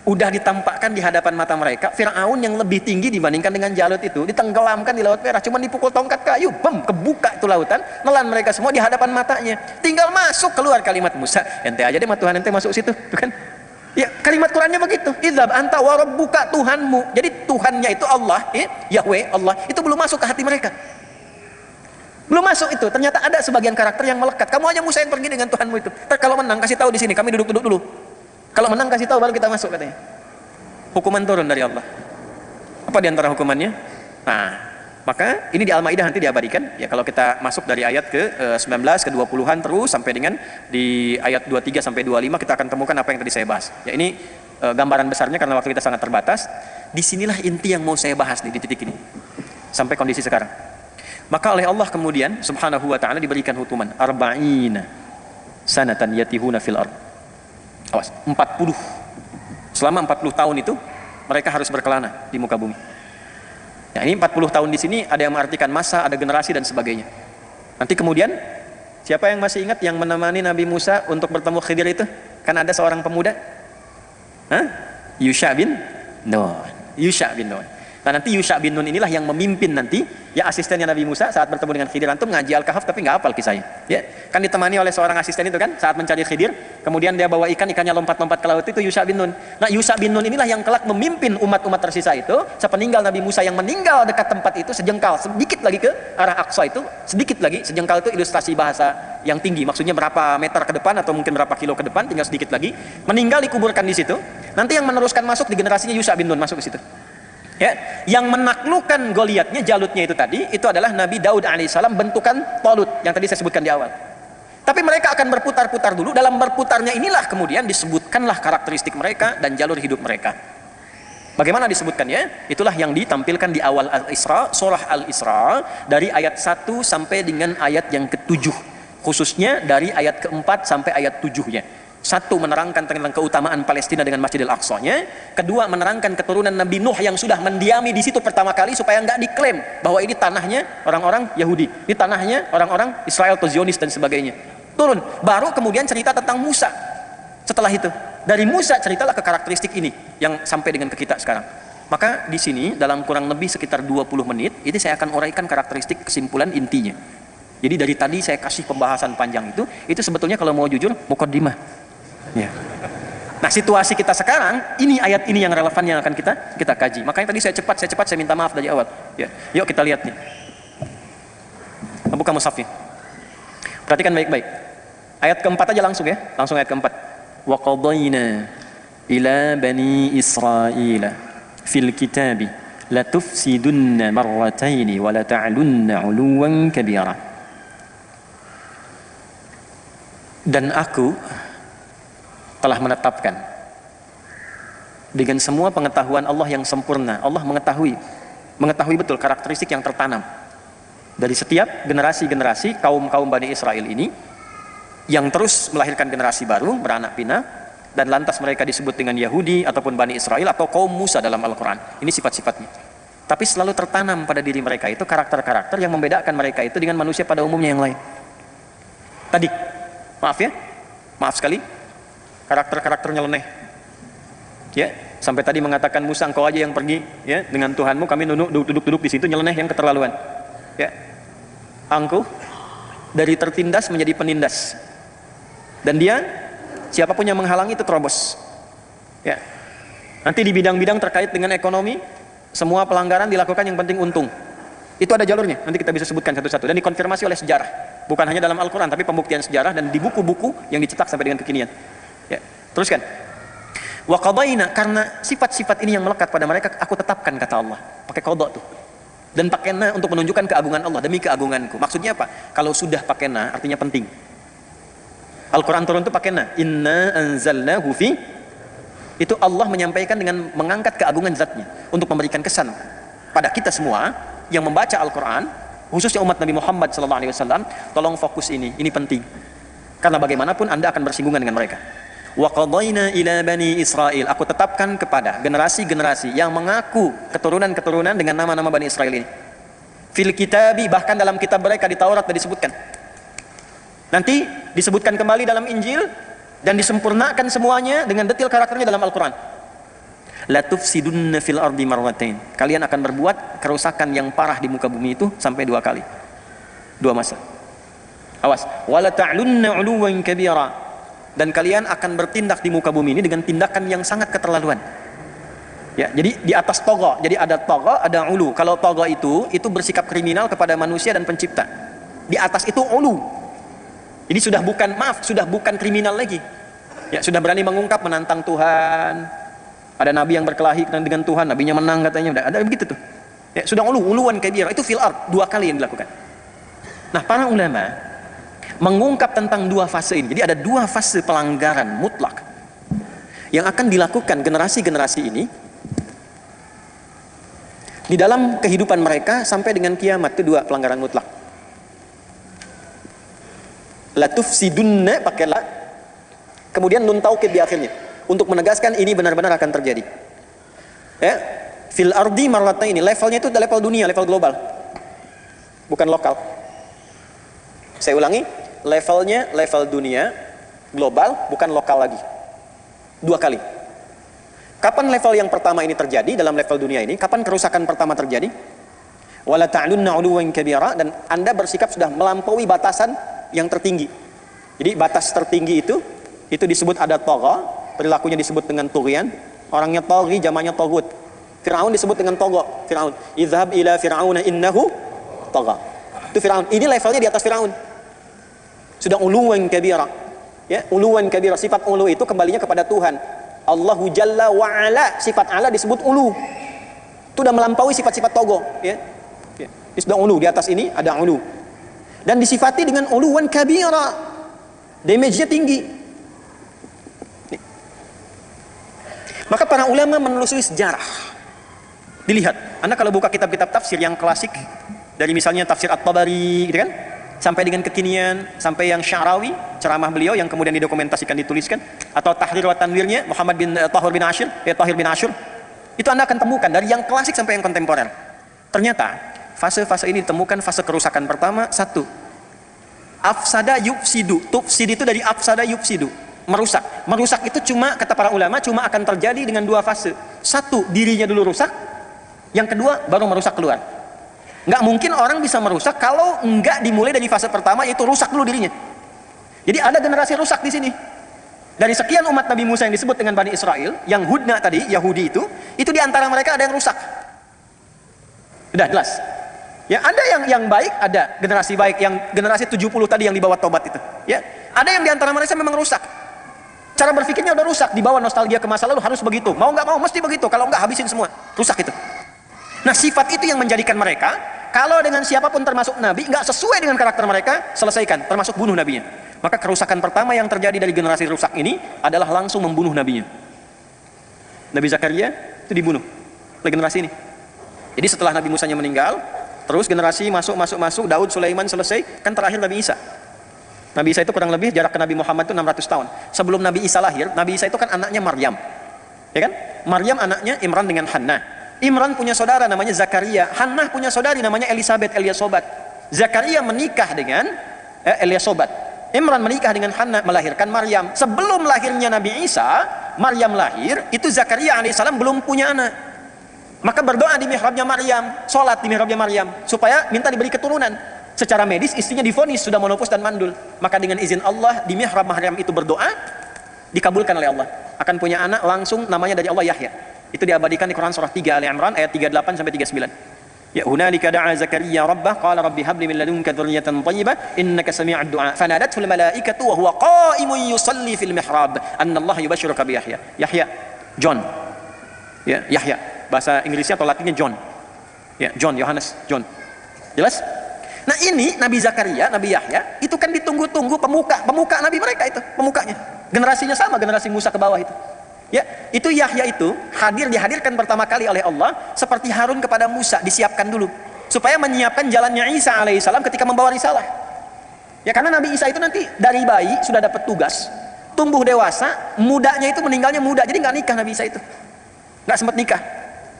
Udah ditampakkan di hadapan mata mereka, Firaun yang lebih tinggi dibandingkan dengan Jalut itu ditenggelamkan di Laut Merah, cuma dipukul tongkat kayu, bem, kebuka itu lautan, nelan mereka semua di hadapan matanya. Tinggal masuk, keluar kalimat Musa, ente aja deh, Tuhan ente masuk situ, bukan? Ya, kalimat Qurannya begitu. Idzab anta wa rabbuka, Tuhanmu. Jadi Tuhannya itu Allah, Yahweh, Allah, itu belum masuk ke hati mereka. Belum masuk itu. Ternyata ada sebagian karakter yang melekat. Kamu aja Musa yang pergi dengan Tuhanmu itu. Ntar kalau menang kasih tahu di sini, kami duduk-duduk dulu. Kalau menang kasih tahu baru kita masuk katanya. Hukuman turun dari Allah. Apa diantara hukumannya? Nah, maka ini di Al-Maidah nanti diabadikan. Ya kalau kita masuk dari ayat ke 19 ke 20-an terus sampai dengan di ayat 23 sampai 25 kita akan temukan apa yang tadi saya bahas. Ya ini gambaran besarnya karena waktu kita sangat terbatas. Disinilah inti yang mau saya bahas nih, di titik ini. Sampai kondisi sekarang. Maka oleh Allah kemudian subhanahu wa ta'ala diberikan hukuman arba'ina sanatan yatihuna fil ard. Awas, 40. Selama 40 tahun itu mereka harus berkelana di muka bumi. Nah, ini 40 tahun di sini ada yang mengartikan masa, ada generasi dan sebagainya. Nanti kemudian siapa yang masih ingat yang menemani Nabi Musa untuk bertemu Khidir itu? Kan ada seorang pemuda. Yusha bin Nun. Yusha bin Nun. Nah, nanti Yusha bin Nun inilah yang memimpin nanti ya asistennya Nabi Musa saat bertemu dengan Khidir. Antum ngaji Al-Kahf tapi nggak hafal kisahnya. Ya, kan ditemani oleh seorang asisten itu kan saat mencari Khidir, kemudian dia bawa ikan, ikannya lompat-lompat ke laut, itu Yusha bin Nun. Nah, Yusha bin Nun inilah yang kelak memimpin umat-umat tersisa itu sepeninggal Nabi Musa yang meninggal dekat tempat itu sejengkal, sedikit lagi ke arah Aqsa itu, sedikit lagi, sejengkal itu ilustrasi bahasa yang tinggi, maksudnya berapa meter ke depan atau mungkin berapa kilo ke depan, tinggal sedikit lagi, meninggal dikuburkan di situ. Nanti yang meneruskan masuk di generasinya Yusha bin Nun masuk ke situ. Ya, yang menaklukkan Goliatnya, Jalutnya itu tadi, itu adalah Nabi Daud alaihissalam bentukan Talut yang tadi saya sebutkan di awal. Tapi mereka akan berputar-putar dulu. Dalam berputarnya inilah kemudian disebutkanlah karakteristik mereka dan jalur hidup mereka. Bagaimana disebutkannya? Itulah yang ditampilkan di awal Al-Isra, surah Al-Isra, dari ayat 1 sampai dengan ayat yang ke-7, khususnya dari ayat ke-4 sampai ayat 7-nya. Satu, menerangkan tentang keutamaan Palestina dengan Masjidil Aqsa-nya. Kedua, menerangkan keturunan Nabi Nuh yang sudah mendiami di situ pertama kali supaya nggak diklaim bahwa ini tanahnya orang-orang Yahudi, ini tanahnya orang-orang Israel atau Zionis dan sebagainya. Turun. Baru kemudian cerita tentang Musa. Setelah itu, dari Musa ceritalah ke karakteristik ini yang sampai dengan ke kita sekarang. Maka di sini dalam kurang lebih sekitar 20 menit ini saya akan uraikan karakteristik kesimpulan intinya. Jadi dari tadi saya kasih pembahasan panjang itu sebetulnya kalau mau jujur muqaddimah. Ya. Nah, situasi kita sekarang, ini ayat ini yang relevan yang akan kita kaji. Makanya tadi saya cepat saya minta maaf dari awal. Ya. Yuk kita lihat nih. Buka mushafnya. Perhatikan baik-baik. Ayat keempat aja langsung ya. Langsung ayat keempat. Wa qadayna ila bani Israila fil kitabi la tufsidunna marrataini wa la ta'lunna 'uluwan kabira. Dan aku telah menetapkan dengan semua pengetahuan Allah yang sempurna. Allah mengetahui betul karakteristik yang tertanam dari setiap generasi-generasi kaum Bani Israel ini yang terus melahirkan generasi baru, beranak pinak, dan lantas mereka disebut dengan Yahudi ataupun Bani Israel atau kaum Musa dalam Al-Quran. Ini sifat-sifatnya. Tapi selalu tertanam pada diri mereka itu karakter-karakter yang membedakan mereka itu dengan manusia pada umumnya yang lain. Tadi, maaf sekali, karakter-karakter nyeleneh. Ya, sampai tadi mengatakan Musa, engkau aja yang pergi ya dengan Tuhanmu, kami duduk di situ, nyeleneh yang keterlaluan. Ya. Angkuh dari tertindas menjadi penindas. Dan dia siapapun yang menghalangi itu terobos. Ya. Nanti di bidang-bidang terkait dengan ekonomi, semua pelanggaran dilakukan yang penting untung. Itu ada jalurnya, nanti kita bisa sebutkan satu-satu dan dikonfirmasi oleh sejarah. Bukan hanya dalam Al-Quran, tapi pembuktian sejarah dan di buku-buku yang dicetak sampai dengan kekinian. Ya. Teruskan. Wa qadayna, karena sifat-sifat ini yang melekat pada mereka, aku tetapkan, kata Allah. Pakai qada tuh. Dan pakai na untuk menunjukkan keagungan Allah, demi keagunganku. Maksudnya apa? Kalau sudah pakai na, artinya penting. Al-Quran turun itu pakai na. Inna anzalnahu fi. Itu Allah menyampaikan dengan mengangkat keagungan zatnya untuk memberikan kesan pada kita semua yang membaca Al-Quran, khususnya umat Nabi Muhammad SAW. Tolong fokus ini penting. Karena bagaimanapun Anda akan bersinggungan dengan mereka. Wa qadayna ila bani Israel, aku tetapkan kepada generasi-generasi yang mengaku keturunan-keturunan dengan nama-nama Bani Israel ini. Fil kitabi, bahkan dalam kitab mereka di Taurat sudah disebutkan. Nanti disebutkan kembali dalam Injil dan disempurnakan semuanya dengan detail karakternya dalam Al-Quran. La tufsidunna fil ardi marratain, kalian akan berbuat kerusakan yang parah di muka bumi itu sampai 2 kali. 2 masa. Awas, wala ta'lunna 'uluwan kabira, dan kalian akan bertindak di muka bumi ini dengan tindakan yang sangat keterlaluan. Ya, jadi di atas toga, jadi ada toga, ada ulu. Kalau toga itu bersikap kriminal kepada manusia dan pencipta. Di atas itu ulu. Jadi sudah bukan kriminal lagi. Ya, sudah berani mengungkap, menantang Tuhan. Ada nabi yang berkelahi dengan Tuhan, nabinya menang katanya. Ada begitu tuh. Ya, sudah uluwan kabira, itu fil ard, 2 kali yang dilakukan. Nah, para ulama mengungkap tentang 2 fase ini. Jadi ada 2 fase pelanggaran mutlak yang akan dilakukan generasi-generasi ini di dalam kehidupan mereka sampai dengan kiamat. Itu 2 pelanggaran mutlak. La tufsidunna pakai la, kemudian nun taukid di akhirnya untuk menegaskan ini benar-benar akan terjadi. Ya, fil ardi marratain, ini levelnya itu level dunia, level global, bukan lokal. Saya ulangi, levelnya level dunia, global, bukan lokal lagi. 2 kali. Kapan level yang pertama ini terjadi dalam level dunia ini? Kapan kerusakan pertama terjadi? Wala ta'lunna 'uluwan kabira, dan Anda bersikap sudah melampaui batasan yang tertinggi. Jadi batas tertinggi itu disebut ada tagha, perilakunya disebut dengan tughyan. Orangnya taghi, jamaknya tagut. Firaun disebut dengan tagha. Firaun, idhhab ila fir'auna innahu tagha. Itu Firaun. Ini levelnya di atas Firaun. Sudah uluwan kabira. Ya, uluwan kabira, sifat ulu itu kembalinya kepada Tuhan. Allahu jalla wa ala, sifat ala disebut ulu. Itu sudah melampaui sifat-sifat togo, ya. Ya. Sudah ulu, di atas ini ada ulu. Dan disifati dengan uluwan kabira, damage-nya tinggi. Nih. Maka para ulama menelusuri sejarah. Dilihat, Anda kalau buka kitab-kitab tafsir yang klasik, dari misalnya tafsir At-Tabari, gitu kan, sampai dengan kekinian, sampai yang Sya'rawi, ceramah beliau yang kemudian didokumentasikan, dituliskan, atau Tahrir wa Tanwirnya Muhammad bin Tahir bin Ashur, itu Anda akan temukan dari yang klasik sampai yang kontemporer. Ternyata fase-fase ini ditemukan fase kerusakan pertama, 1. Afsada yufsidu. Tufsid itu dari afsada yufsidu. merusak. Merusak itu cuma, kata para ulama, cuma akan terjadi dengan dua fase. Satu, dirinya dulu rusak. Yang kedua, baru merusak keluar. Nggak mungkin orang bisa merusak kalau nggak dimulai dari fase pertama, yaitu rusak dulu dirinya. Jadi ada generasi rusak di sini. Dari sekian umat Nabi Musa yang disebut dengan Bani Israel, yang Hudna tadi, Yahudi itu di antara mereka ada yang rusak. Sudah jelas. Ya, ada yang baik, ada generasi baik, yang generasi 70 tadi yang dibawa tobat itu. Ya, ada yang di antara mereka memang rusak. Cara berpikirnya udah rusak, dibawa nostalgia ke masa lalu, harus begitu. Mau nggak mau mesti begitu, kalau nggak habisin semua. Rusak itu. Nah, sifat itu yang menjadikan mereka, kalau dengan siapapun termasuk Nabi, nggak sesuai dengan karakter mereka, selesaikan, termasuk bunuh Nabinya. Maka kerusakan pertama yang terjadi dari generasi rusak ini adalah langsung membunuh Nabinya. Nabi Zakaria itu dibunuh oleh generasi ini. Jadi setelah Nabi Musanya meninggal, terus generasi masuk, Daud, Sulaiman selesai, kan terakhir Nabi Isa. Nabi Isa itu kurang lebih jarak ke Nabi Muhammad itu 600 tahun. Sebelum Nabi Isa lahir, Nabi Isa itu kan anaknya Maryam. Ya kan? Maryam anaknya Imran dengan Hannah. Imran punya saudara namanya Zakaria. Hannah punya saudari namanya Elisabeth, Eliasobat. Zakaria menikah dengan Eliasobat. Imran menikah dengan Hannah, melahirkan Maryam. Sebelum lahirnya Nabi Isa, Maryam lahir, itu Zakaria alaihissalam belum punya anak. Maka berdoa di mihrabnya Maryam, sholat di mihrabnya Maryam, supaya minta diberi keturunan. Secara medis istrinya divonis sudah menopause dan mandul. Maka dengan izin Allah di mihrab Maryam itu berdoa, dikabulkan oleh Allah. Akan punya anak langsung, namanya dari Allah Yahya. Itu diabadikan di Quran surah 3 Ali Imran ayat 38 sampai 39. Ya hunalika da'a Zakaria rabbah qala rabbi habli min ladunka dzurriyyatan thayyibah innaka sami'ud du'a fanadathu al malaikatu wa huwa qa'imun yusalli fil mihrab anna Allah yubashshiruka bi Yahya. Yahya, John. Ya, Yahya. Bahasa Inggrisnya atau Latinnya John. Ya, John, Yohanes, John. Jelas? Nah, ini Nabi Zakaria, Nabi Yahya, itu kan ditunggu-tunggu pemuka Nabi mereka itu, pemukanya. Generasinya sama, generasi Musa ke bawah itu. Ya, itu Yahya itu dihadirkan pertama kali oleh Allah seperti Harun kepada Musa, disiapkan dulu supaya menyiapkan jalannya Isa alaihissalam ketika membawa risalah. Ya, karena Nabi Isa itu nanti dari bayi sudah dapat tugas, tumbuh dewasa, mudanya itu meninggalnya muda, jadi nggak nikah Nabi Isa itu, nggak sempat nikah,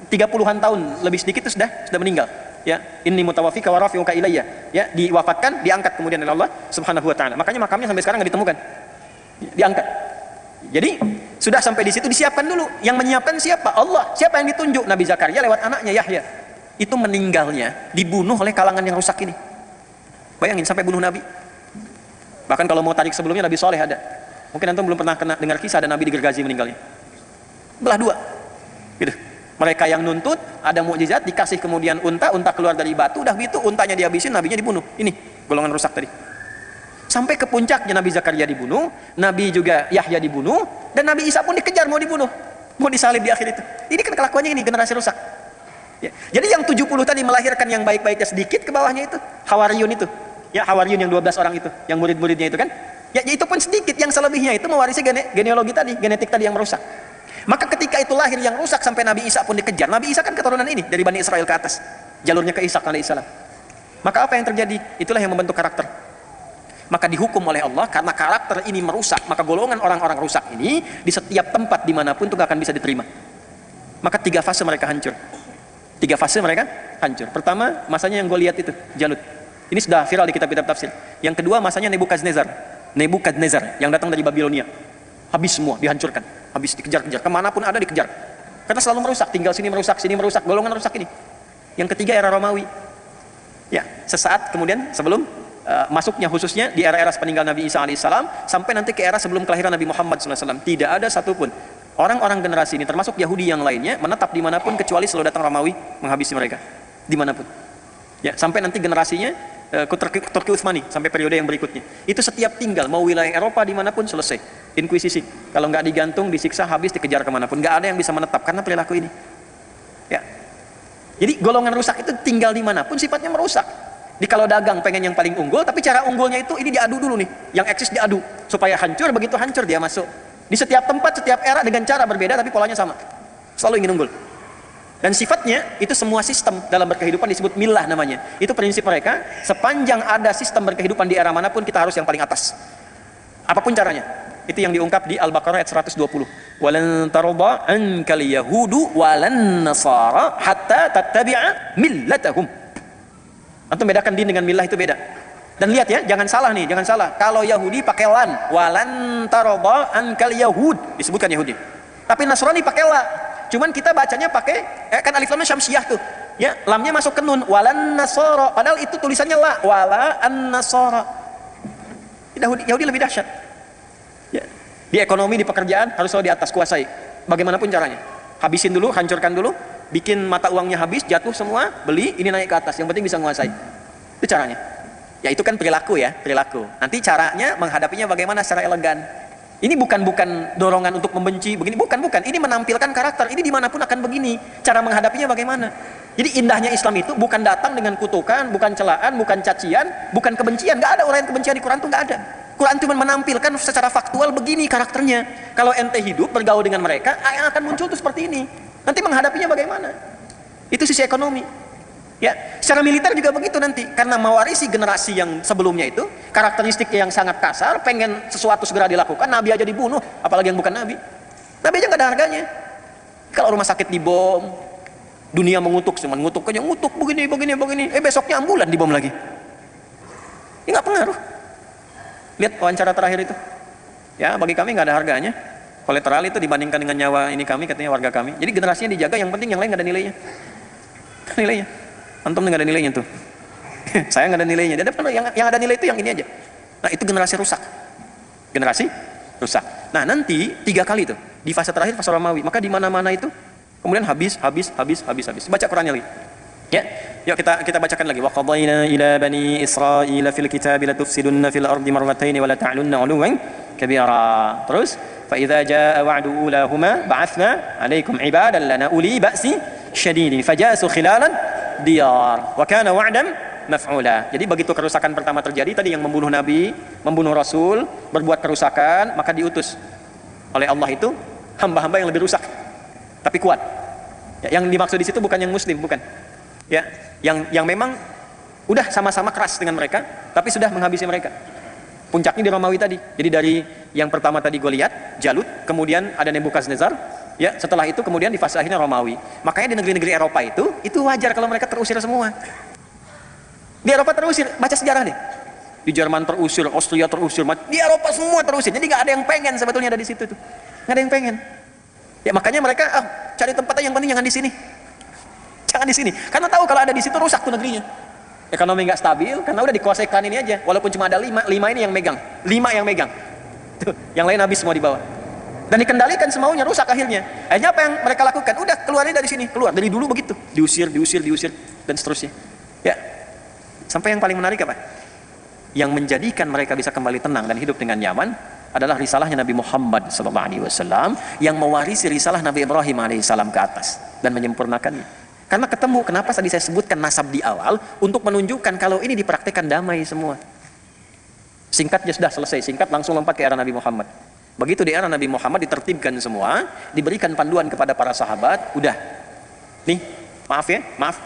30-an tahun lebih sedikit itu sudah meninggal. Ya, inni mutawaffika wa rafi'uka ilayya. Ya, diwafatkan, diangkat kemudian oleh Allah Subhanahu wa taala. Makanya makamnya sampai sekarang nggak ditemukan. Diangkat. Jadi sudah sampai di situ disiapkan dulu. Yang menyiapkan siapa? Allah. Siapa yang ditunjuk? Nabi Zakaria lewat anaknya Yahya. Itu meninggalnya dibunuh oleh kalangan yang rusak ini. Bayangin sampai bunuh Nabi. Bahkan kalau mau tarik sebelumnya Nabi Soleh ada. Mungkin antum belum pernah dengar kisah ada Nabi digergaji meninggalnya. Belah dua. Gitu. Mereka yang nuntut ada mukjizat dikasih kemudian unta keluar dari batu, udah gitu untanya dihabisin, nabinya dibunuh. Ini golongan rusak tadi. Sampai ke puncaknya Nabi Zakaria dibunuh, Nabi juga Yahya dibunuh, dan Nabi Isa pun dikejar mau dibunuh, mau disalib di akhir itu. Ini kan kelakuannya ini generasi rusak. Ya. Jadi yang 70 tadi melahirkan yang baik-baiknya sedikit, ke bawahnya itu Hawariyun itu. Ya, Hawariyun yang 12 orang itu, yang murid-muridnya itu kan. Ya, itu pun sedikit, yang selebihnya itu mewarisi genealogi tadi, genetik tadi yang merusak. Maka ketika itu lahir yang rusak sampai Nabi Isa pun dikejar. Nabi Isa kan keturunan ini dari Bani Israel ke atas, jalurnya ke Ishak alaihissalam. Maka apa yang terjadi? Itulah yang membentuk karakter. Maka dihukum oleh Allah karena karakter ini merusak. Maka golongan orang-orang rusak ini di setiap tempat dimanapun itu gak akan bisa diterima. Maka 3 fase mereka hancur. 3 fase mereka hancur. Pertama, masanya yang gue lihat itu Jalut. Ini sudah viral di kitab-kitab tafsir. Yang kedua, masanya Nebukadnezar yang datang dari Babilonia. Habis semua, dihancurkan, habis dikejar-kejar, kemanapun ada dikejar. Karena selalu merusak, tinggal sini merusak, golongan rusak ini. Yang ketiga era Romawi. Ya, sesaat kemudian sebelum masuknya khususnya di era-era peninggal Nabi Isa alaihissalam sampai nanti ke era sebelum kelahiran Nabi Muhammad SAW. Tidak ada satupun orang-orang generasi ini, termasuk Yahudi yang lainnya, menetap dimanapun kecuali selalu datang Romawi menghabisi mereka, dimanapun. Ya, sampai nanti generasinya Turki Utsmani sampai periode yang berikutnya. Itu setiap tinggal mau wilayah Eropa dimanapun selesai. Inkuisisi. Kalau nggak digantung, disiksa, habis dikejar kemanapun. Nggak ada yang bisa menetap karena perilaku ini. Ya. Jadi golongan rusak itu tinggal dimanapun sifatnya merusak. Di kalau dagang pengen yang paling unggul, tapi cara unggulnya itu ini diadu dulu nih. Yang eksis diadu supaya hancur, begitu hancur dia masuk. Di setiap tempat, setiap era dengan cara berbeda tapi polanya sama. Selalu ingin unggul. Dan sifatnya itu semua sistem dalam berkehidupan disebut milah namanya. Itu prinsip mereka, sepanjang ada sistem berkehidupan di era manapun kita harus yang paling atas. Apapun caranya. Itu yang diungkap di Al-Baqarah ayat 120. Walan tarda ankal yahudu walan nasara hatta tattabi'a millatahum. Antum bedakan din dengan milah itu beda. Dan lihat ya, jangan salah nih, jangan salah. Kalau Yahudi pakai lan, walan taroba ankal Yahud, disebutkan Yahudi. Tapi Nasrani pakai la. Cuman kita bacanya pakai kan alif lamnya syamsiyah tuh. Ya, lamnya masuk ke nun, walan nasara. Padahal itu tulisannya la, wala an nasara. Yahudi lebih dahsyat. Ya. Di ekonomi, di pekerjaan harus selalu di atas, kuasai. Bagaimanapun caranya. Habisin dulu, hancurkan dulu, bikin mata uangnya habis, jatuh semua, beli, ini naik ke atas. Yang penting bisa menguasai. Itu caranya. Ya itu kan perilaku ya, perilaku. Nanti caranya menghadapinya bagaimana secara elegan. Ini bukan dorongan untuk membenci, begini, bukan. Ini menampilkan karakter. Ini dimanapun akan begini. Cara menghadapinya bagaimana? Jadi indahnya Islam itu bukan datang dengan kutukan, bukan celaan, bukan cacian, bukan kebencian. Nggak ada orang yang kebencian di Quran itu nggak ada. Quran cuma menampilkan secara faktual begini karakternya. Kalau ente hidup bergaul dengan mereka, yang akan muncul tuh seperti ini. Nanti menghadapinya bagaimana? Itu sisi ekonomi. Ya, secara militer juga begitu nanti, karena mewarisi generasi yang sebelumnya itu, karakteristiknya yang sangat kasar, pengen sesuatu segera dilakukan, Nabi aja dibunuh, apalagi yang bukan Nabi. Nabi aja nggak ada harganya. Kalau rumah sakit dibom, dunia mengutuk, cuma ngutuk aja, ngutuk begini, besoknya ambulan dibom lagi. Ini nggak pengaruh. Lihat wawancara terakhir itu, ya bagi kami nggak ada harganya. Kolateral itu dibandingkan dengan nyawa ini kami, katanya warga kami. Jadi generasinya dijaga, yang penting yang lain nggak ada nilainya. Nilainya. Antum nggak ada nilainya tuh. Saya nggak ada nilainya. Dan yang ada nilai itu yang ini aja. Nah itu generasi rusak. Generasi rusak. Nah nanti 3 kali tuh di fase terakhir, fase Romawi. Maka di mana-mana itu kemudian habis. Baca Qurannya lagi. Ya, yuk kita bacakan lagi. Wa qadayna ila bani Israila fil kitabi la tufsidunna fil ardi marratayn wa la ta'lunna 'uluwan kabira. Terus fa idza jaa wa'du ulahuma ba'athna 'alaikum 'ibadan lana uli ba'si syadidin fajasu khilalan diyar wa kana wa'dan maf'ula. Jadi begitu kerusakan pertama terjadi tadi, yang membunuh nabi, membunuh rasul, berbuat kerusakan, maka diutus oleh Allah itu hamba-hamba yang lebih rusak tapi kuat. Ya, yang dimaksud di situ bukan yang muslim, bukan. Ya, yang memang udah sama-sama keras dengan mereka tapi sudah menghabisi mereka. Puncaknya di Romawi tadi. Jadi dari yang pertama tadi Goliat, Jalut, kemudian ada Nebukadnezar. Ya, setelah itu kemudian di fase akhirnya Romawi. Makanya di negeri-negeri Eropa itu wajar kalau mereka terusir semua. Di Eropa terusir, baca sejarah deh. Di Jerman terusir, Austria terusir, di Eropa semua terusir. Jadi nggak ada yang pengen sebetulnya ada di situ tuh. Nggak ada yang pengen. Ya makanya mereka cari tempatnya, yang penting jangan di sini. Jangan di sini. Karena tahu kalau ada di situ rusak tuh negerinya. Ekonomi nggak stabil karena udah dikuasai klan ini aja. Walaupun cuma ada 5 ini yang megang. 5 yang megang. Tuh, yang lain habis semua di bawah. Dan dikendalikan semaunya, rusak akhirnya. Akhirnya apa yang mereka lakukan? Udah keluarin dari sini, keluar. Dari dulu begitu, diusir dan seterusnya. Ya, sampai yang paling menarik apa? Yang menjadikan mereka bisa kembali tenang dan hidup dengan nyaman adalah risalahnya Nabi Muhammad SAW yang mewarisi risalah Nabi Ibrahim AS ke atas dan menyempurnakannya. Karena ketemu, kenapa tadi saya sebutkan nasab di awal untuk menunjukkan kalau ini dipraktikkan damai semua. Singkatnya sudah selesai, singkat langsung lompat ke era Nabi Muhammad. Begitu di era Nabi Muhammad ditertibkan semua, diberikan panduan kepada para sahabat, udah. Nih, maaf.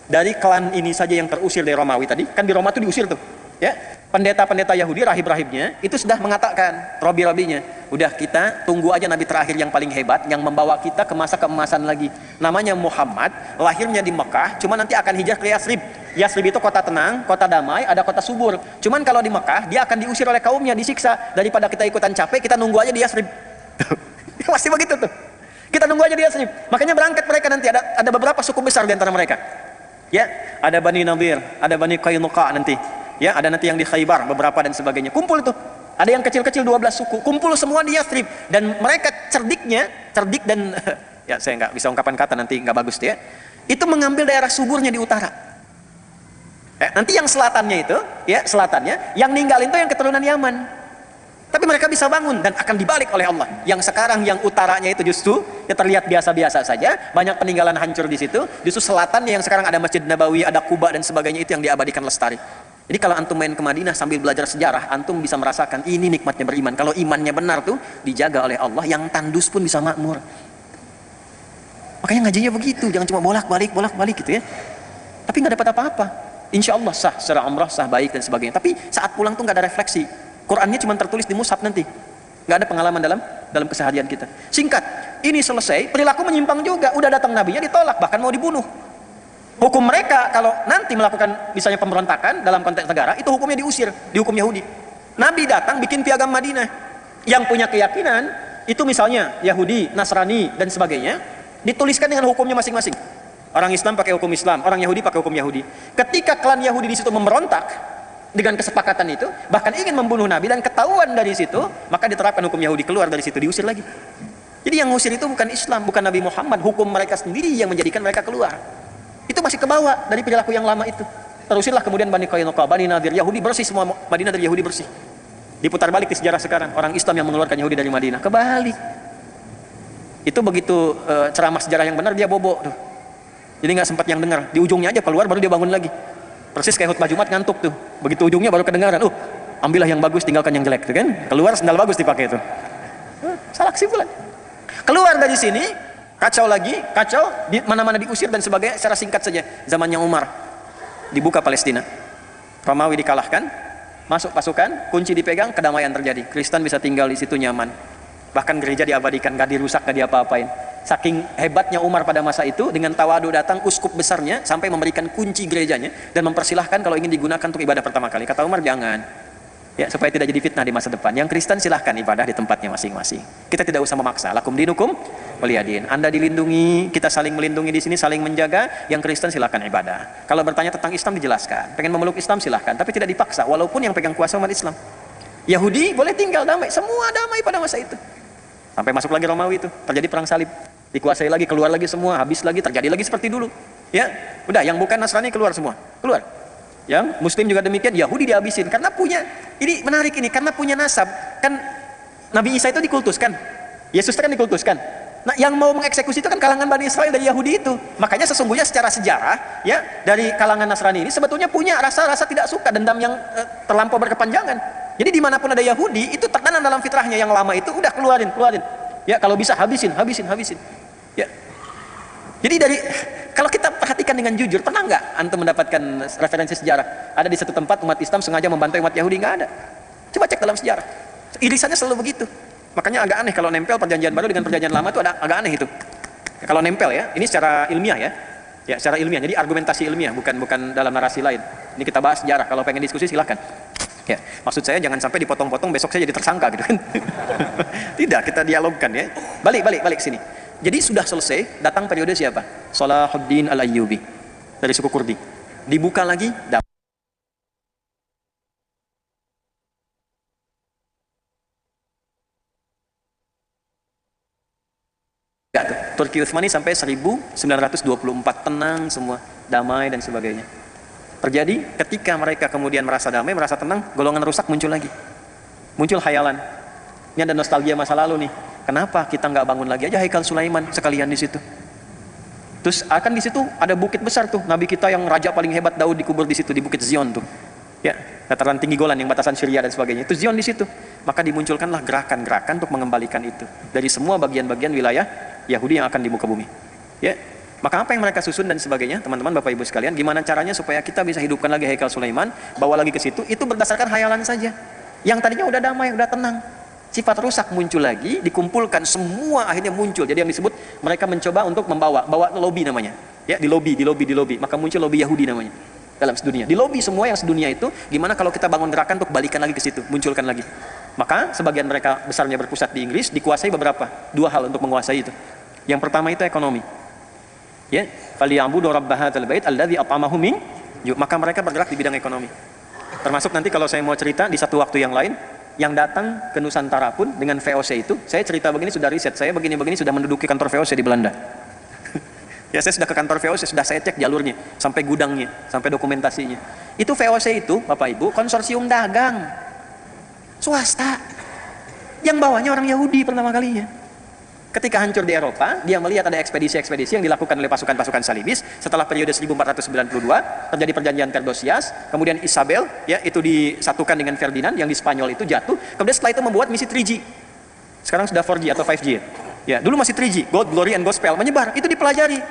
Dari klan ini saja yang terusir dari Romawi tadi, kan di Roma itu diusir tuh. Ya, pendeta-pendeta Yahudi, rahib-rahibnya itu sudah mengatakan, robi-robinya, udah kita tunggu aja nabi terakhir yang paling hebat yang membawa kita ke masa keemasan lagi. Namanya Muhammad, lahirnya di Mekah, cuma nanti akan hijrah ke Yasrib. Yasrib itu kota tenang, kota damai, ada kota subur. Cuman kalau di Mekah, dia akan diusir oleh kaumnya, disiksa. Daripada kita ikutan capek, kita nunggu aja di Yasrib. Masih begitu tuh. Kita nunggu aja di Yasrib. Makanya berangkat mereka nanti, ada beberapa suku besar di antara mereka. Ya, ada Bani Nadir, ada Bani Qainuqa nanti. Ya, ada nanti yang di Khaybar, beberapa dan sebagainya. Kumpul itu. Ada yang kecil-kecil 12 suku. Kumpul semua di Yasrib. Dan mereka cerdik dan ya saya nggak bisa ungkapan kata, nanti nggak bagus tuh ya. Itu mengambil daerah suburnya di utara. Nanti yang selatannya itu, ya selatannya, yang ninggalin itu yang keturunan Yaman. Tapi mereka bisa bangun dan akan dibalik oleh Allah. Yang sekarang yang utaranya itu justru ya terlihat biasa-biasa saja, banyak peninggalan hancur di situ. Justru selatannya yang sekarang ada Masjid Nabawi, ada Quba dan sebagainya, itu yang diabadikan lestari. Jadi kalau antum main ke Madinah sambil belajar sejarah, antum bisa merasakan ini nikmatnya beriman. Kalau imannya benar tuh dijaga oleh Allah, yang tandus pun bisa makmur. Makanya ngajinya begitu, jangan cuma bolak-balik gitu ya. Tapi nggak dapat apa-apa. Insya Allah sah, secara umrah sah, baik dan sebagainya. Tapi saat pulang tuh nggak ada refleksi. Qurannya cuma tertulis di mushaf nanti. Nggak ada pengalaman dalam keseharian kita. Singkat, ini selesai, perilaku menyimpang juga. Udah datang nabinya ditolak, bahkan mau dibunuh. Hukum mereka kalau nanti melakukan misalnya pemberontakan dalam konteks negara, itu hukumnya diusir, di hukum Yahudi. Nabi datang bikin piagam Madinah. Yang punya keyakinan itu misalnya Yahudi, Nasrani dan sebagainya, dituliskan dengan hukumnya masing-masing. Orang Islam pakai hukum Islam, orang Yahudi pakai hukum Yahudi. Ketika klan Yahudi di situ memberontak dengan kesepakatan itu, bahkan ingin membunuh Nabi dan ketahuan dari situ, maka diterapkan hukum Yahudi, keluar dari situ, diusir lagi. Jadi yang ngusir itu bukan Islam, bukan Nabi Muhammad, hukum mereka sendiri yang menjadikan mereka keluar. Itu masih kebawa dari perilaku yang lama itu. Terusirlah kemudian Bani Qainuqa, Bani Nadir, Yahudi bersih semua, Madinah dari Yahudi bersih. Diputar balik di sejarah sekarang, orang Islam yang mengeluarkan Yahudi dari Madinah, kebalik. Itu begitu ceramah sejarah yang benar dia bobo tuh. Jadi nggak sempat yang dengar, di ujungnya aja keluar baru dia bangun lagi. Persis kayak khutbah Jumat ngantuk tuh. Begitu ujungnya baru kedengaran. Ambillah yang bagus, tinggalkan yang jelek tuh kan. Keluar sendal bagus dipakai tuh. Salah kesimpulan. Keluar dari sini, kacau lagi, kacau, di mana-mana diusir dan sebagainya. Secara singkat saja, zamannya Umar dibuka Palestina. Romawi dikalahkan, masuk pasukan, kunci dipegang, kedamaian terjadi. Kristen bisa tinggal di situ nyaman. Bahkan gereja diabadikan, gak dirusak, gak diapa-apain. Saking hebatnya Umar pada masa itu, dengan tawadu datang uskup besarnya sampai memberikan kunci gerejanya dan mempersilahkan kalau ingin digunakan untuk ibadah pertama kali. Kata Umar, jangan. Ya, supaya tidak jadi fitnah di masa depan. Yang Kristen silahkan ibadah di tempatnya masing-masing. Kita tidak usah memaksa. Lakum dinukum waliyadin. Anda dilindungi, kita saling melindungi di sini, saling menjaga. Yang Kristen silahkan ibadah. Kalau bertanya tentang Islam dijelaskan. Pengen memeluk Islam silahkan, tapi tidak dipaksa. Walaupun yang pegang kuasa umat Islam. Yahudi boleh tinggal damai, semua damai pada masa itu. Sampai masuk lagi Romawi itu, terjadi perang salib. Dikuasai lagi, keluar lagi semua, habis lagi, terjadi lagi seperti dulu. Ya, udah yang bukan Nasrani keluar semua, keluar. Yang Muslim juga demikian, Yahudi dihabisin karena punya, ini menarik ini, karena punya nasab. Kan Nabi Isa itu dikultuskan, Yesus kan dikultuskan. Nah, yang mau mengeksekusi itu kan kalangan Bani Israel dari Yahudi itu. Makanya sesungguhnya secara sejarah, ya, dari kalangan Nasrani ini sebetulnya punya rasa-rasa tidak suka, dendam yang terlampau berkepanjangan. Jadi dimanapun ada Yahudi, itu tertanam dalam fitrahnya yang lama itu, udah keluarin. Ya, kalau bisa habisin. Ya. Jadi kalau kita perhatikan dengan jujur, pernah nggak antum mendapatkan referensi sejarah? Ada di satu tempat umat Islam sengaja membantai umat Yahudi? Nggak ada. Coba cek dalam sejarah. Irisannya selalu begitu. Makanya agak aneh kalau nempel perjanjian baru dengan perjanjian lama itu agak aneh itu. Kalau nempel ya, ini secara ilmiah ya. Ya, secara ilmiah. Jadi argumentasi ilmiah, bukan dalam narasi lain. Ini kita bahas sejarah. Kalau pengen diskusi silahkan. Ya, maksud saya jangan sampai dipotong-potong besok saya jadi tersangka gitu kan. Tidak, kita dialogkan ya. Balik sini. Jadi sudah selesai, datang periode siapa? Salahuddin Al-Ayyubi dari suku Kurdi. Dibuka lagi, Turki Utsmani sampai 1924 tenang semua, damai dan sebagainya. Terjadi ketika mereka kemudian merasa damai, merasa tenang, golongan rusak muncul lagi. Muncul khayalan. Ini ada nostalgia masa lalu nih. Kenapa kita nggak bangun lagi aja Haikal Sulaiman sekalian di situ? Terus akan di situ ada bukit besar tuh, Nabi kita yang raja paling hebat Daud dikubur di situ, di Bukit Zion tuh. Ya, dataran tinggi Golan yang batasan Syria dan sebagainya. Itu Zion di situ. Maka dimunculkanlah gerakan-gerakan untuk mengembalikan itu dari semua bagian-bagian wilayah Yahudi yang akan di muka bumi. Ya. Maka apa yang mereka susun dan sebagainya, teman-teman, Bapak Ibu sekalian, gimana caranya supaya kita bisa hidupkan lagi Haikal Sulaiman, bawa lagi ke situ, itu berdasarkan khayalan saja. Yang tadinya udah damai, udah tenang. Sifat rusak muncul lagi, dikumpulkan semua akhirnya muncul. Jadi yang disebut mereka mencoba untuk bawa lobby namanya. Ya, di lobby. Maka muncul lobby Yahudi namanya dalam sedunia. Di lobby semua yang sedunia itu, gimana kalau kita bangun gerakan untuk balikan lagi ke situ, munculkan lagi. Maka sebagian mereka besarnya berpusat di Inggris, dikuasai beberapa, dua hal untuk menguasai itu. Yang pertama itu ekonomi. Ya, falyabudu rabb hadzal bait alladzi at'amahum min ju'. Maka mereka bergerak di bidang ekonomi. Termasuk nanti kalau saya mau cerita di satu waktu yang lain, yang datang ke Nusantara pun dengan VOC itu, saya cerita begini sudah riset, saya begini-begini sudah menduduki kantor VOC di Belanda. Ya, saya sudah ke kantor VOC, sudah saya cek jalurnya, sampai gudangnya, sampai dokumentasinya. Itu VOC itu, Bapak Ibu, konsorsium dagang. Swasta. Yang bawahnya orang Yahudi pertama kalinya. Ketika hancur di Eropa, dia melihat ada ekspedisi-ekspedisi yang dilakukan oleh pasukan-pasukan salibis. Setelah periode 1492, terjadi perjanjian Theodosius, kemudian Isabel, ya, itu disatukan dengan Ferdinand yang di Spanyol itu jatuh. Kemudian setelah itu membuat misi 3G. Sekarang sudah 4G atau 5G. Ya, dulu masih 3G, God, Glory, and Gospel, menyebar. Itu dipelajari.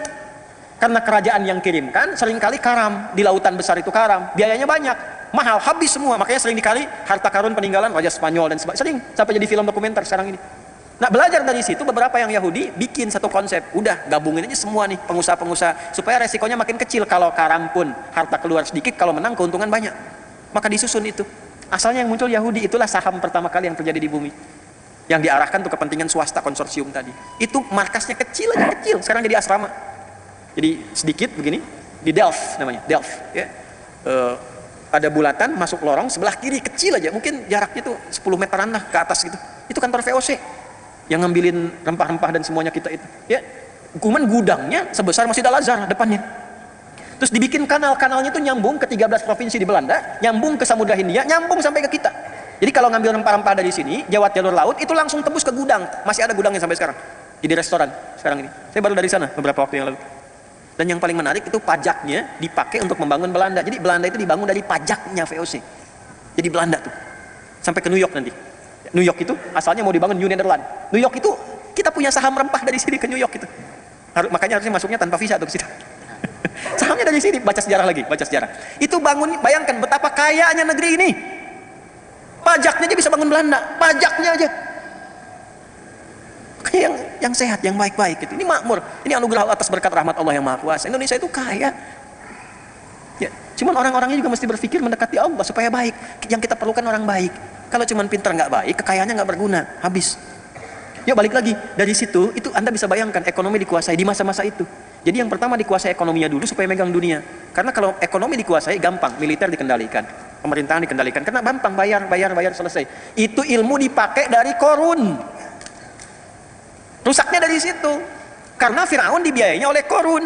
Karena kerajaan yang kirimkan seringkali karam, di lautan besar itu karam, biayanya banyak, mahal, habis semua. Makanya sering dikali harta karun peninggalan Raja Spanyol dan sebagainya. Sering sampai jadi film dokumenter sekarang ini. Nah, belajar dari situ beberapa yang Yahudi bikin satu konsep, udah gabungin aja semua nih pengusaha-pengusaha supaya resikonya makin kecil. Kalau karam pun harta keluar sedikit, kalau menang keuntungan banyak. Maka disusun itu. Asalnya yang muncul Yahudi, itulah saham pertama kali yang terjadi di bumi. Yang diarahkan untuk kepentingan swasta konsorsium tadi. Itu markasnya kecil aja, kecil. Sekarang jadi asrama. Jadi sedikit begini, di Delft namanya, Delft. Ya. Ada bulatan, masuk lorong, sebelah kiri kecil aja. Mungkin jaraknya tuh 10 meteran lah ke atas gitu. Itu kantor VOC. Yang ngambilin rempah-rempah dan semuanya kita itu. Ya. Cuman gudangnya sebesar Masjid Al-Azhar depannya. Terus dibikin kanal-kanalnya itu nyambung ke 13 provinsi di Belanda, nyambung ke Samudra Hindia, nyambung sampai ke kita. Jadi kalau ngambil rempah-rempah dari sini, lewat jalur laut, itu langsung tembus ke gudang. Masih ada gudangnya sampai sekarang. Jadi restoran sekarang ini. Saya baru dari sana beberapa waktu yang lalu. Dan yang paling menarik itu pajaknya dipakai untuk membangun Belanda. Jadi Belanda itu dibangun dari pajaknya VOC. Jadi Belanda tuh. Sampai ke New York nanti. New York itu asalnya mau dibangun New Netherlands. New York itu kita punya saham rempah dari sini ke New York itu. Makanya harusnya masuknya tanpa visa tuh ke situ. Sahamnya dari sini, baca sejarah lagi, baca sejarah. Itu bangun, bayangkan betapa kayanya negeri ini. Pajaknya aja bisa bangun Belanda, pajaknya aja. Kayak yang sehat, yang baik-baik gitu. Ini makmur, ini anugerah atas berkat rahmat Allah yang Maha Kuasa. Indonesia itu kaya. Ya, cuman orang-orangnya juga mesti berpikir mendekati Allah supaya baik. Yang kita perlukan orang baik. Kalau cuman pintar nggak baik, kekayaannya nggak berguna, habis. Yuk balik lagi dari situ, itu Anda bisa bayangkan ekonomi dikuasai di masa-masa itu. Jadi yang pertama dikuasai ekonominya dulu supaya megang dunia. Karena kalau ekonomi dikuasai gampang, militer dikendalikan, pemerintahan dikendalikan. Karena gampang bayar selesai. Itu ilmu dipakai dari Korun. Rusaknya dari situ. Karena Firaun dibiayainya oleh Korun.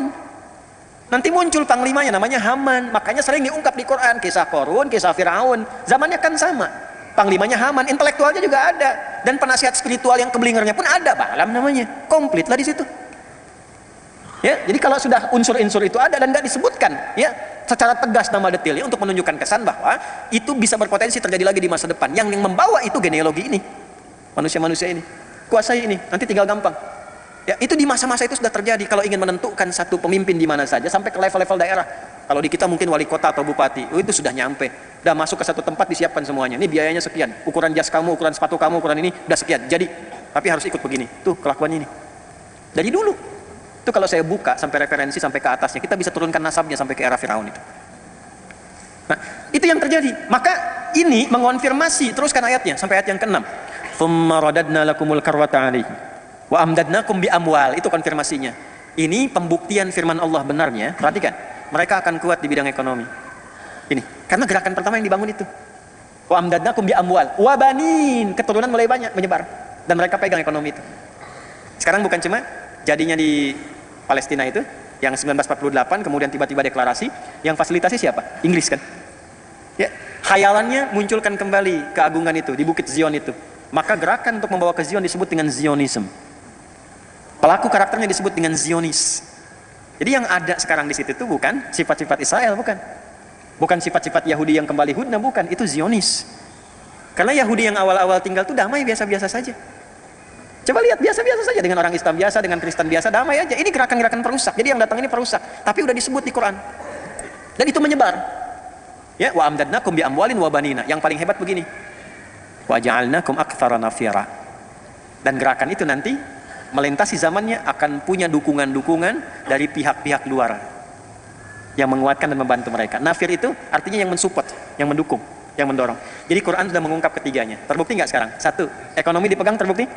Nanti muncul panglimanya namanya Haman. Makanya sering diungkap di Quran kisah Korun, kisah Firaun. Zamannya kan sama. Panglimanya Haman, intelektualnya juga ada, dan penasihat spiritual yang kebelingernya pun ada, Balaam namanya, komplit lah di situ. Ya, jadi kalau sudah unsur-unsur itu ada dan nggak disebutkan, ya, secara tegas nama detailnya untuk menunjukkan kesan bahwa itu bisa berpotensi terjadi lagi di masa depan. Yang membawa itu genealogi ini, manusia-manusia ini, kuasai ini, nanti tinggal gampang. Ya, itu di masa-masa itu sudah terjadi. Kalau ingin menentukan satu pemimpin di mana saja, sampai ke level-level daerah. Kalau di kita mungkin wali kota atau bupati, itu sudah nyampe. Udah masuk ke satu tempat disiapkan semuanya. Ini biayanya sekian, ukuran jas kamu, ukuran sepatu kamu, ukuran ini udah sekian. Jadi, tapi harus ikut begini. Tuh kelakuannya ini. Dari dulu. Itu kalau saya buka sampai referensi sampai ke atasnya, kita bisa turunkan nasabnya sampai ke era Firaun itu. Nah, itu yang terjadi. Maka ini mengonfirmasi, teruskan ayatnya sampai ayat yang ke-6. Tsumma radadna lakumul karwata 'alaihi wa amdadnakum bi amwal. Itu konfirmasinya. Ini pembuktian firman Allah benarnya. Perhatikan, mereka akan kuat di bidang ekonomi. Ini, karena gerakan pertama yang dibangun itu. Wa amdadnakum bi amwal wa banin, keturunan mulai banyak menyebar dan mereka pegang ekonomi itu. Sekarang bukan cuma jadinya di Palestina itu yang 1948 kemudian tiba-tiba deklarasi, yang fasilitasi siapa? Inggris kan? Ya, khayalannya munculkan kembali keagungan itu di Bukit Zion itu. Maka gerakan untuk membawa ke Zion disebut dengan Zionism. Pelaku karakternya disebut dengan Zionis. Jadi yang ada sekarang di situ itu bukan sifat-sifat Israel, bukan. Bukan sifat-sifat Yahudi yang kembali hudna, bukan. Itu Zionis. Karena Yahudi yang awal-awal tinggal itu damai, biasa-biasa saja. Coba lihat, biasa-biasa saja dengan orang Islam biasa, dengan Kristen biasa, damai aja. Ini gerakan-gerakan perusak. Jadi yang datang ini perusak. Tapi udah disebut di Quran. Dan itu menyebar. Ya, wa amdadnakum bi amwalin wa banina. Yang paling hebat begini. Wa ja'alnakum aktsara nafira. Dan gerakan itu nanti melintasi zamannya akan punya dukungan-dukungan dari pihak-pihak luar yang menguatkan dan membantu mereka. Nafir itu artinya yang mensupport, yang mendukung, yang mendorong. Jadi Quran sudah mengungkap ketiganya. Terbukti nggak sekarang? Satu, ekonomi dipegang, terbukti?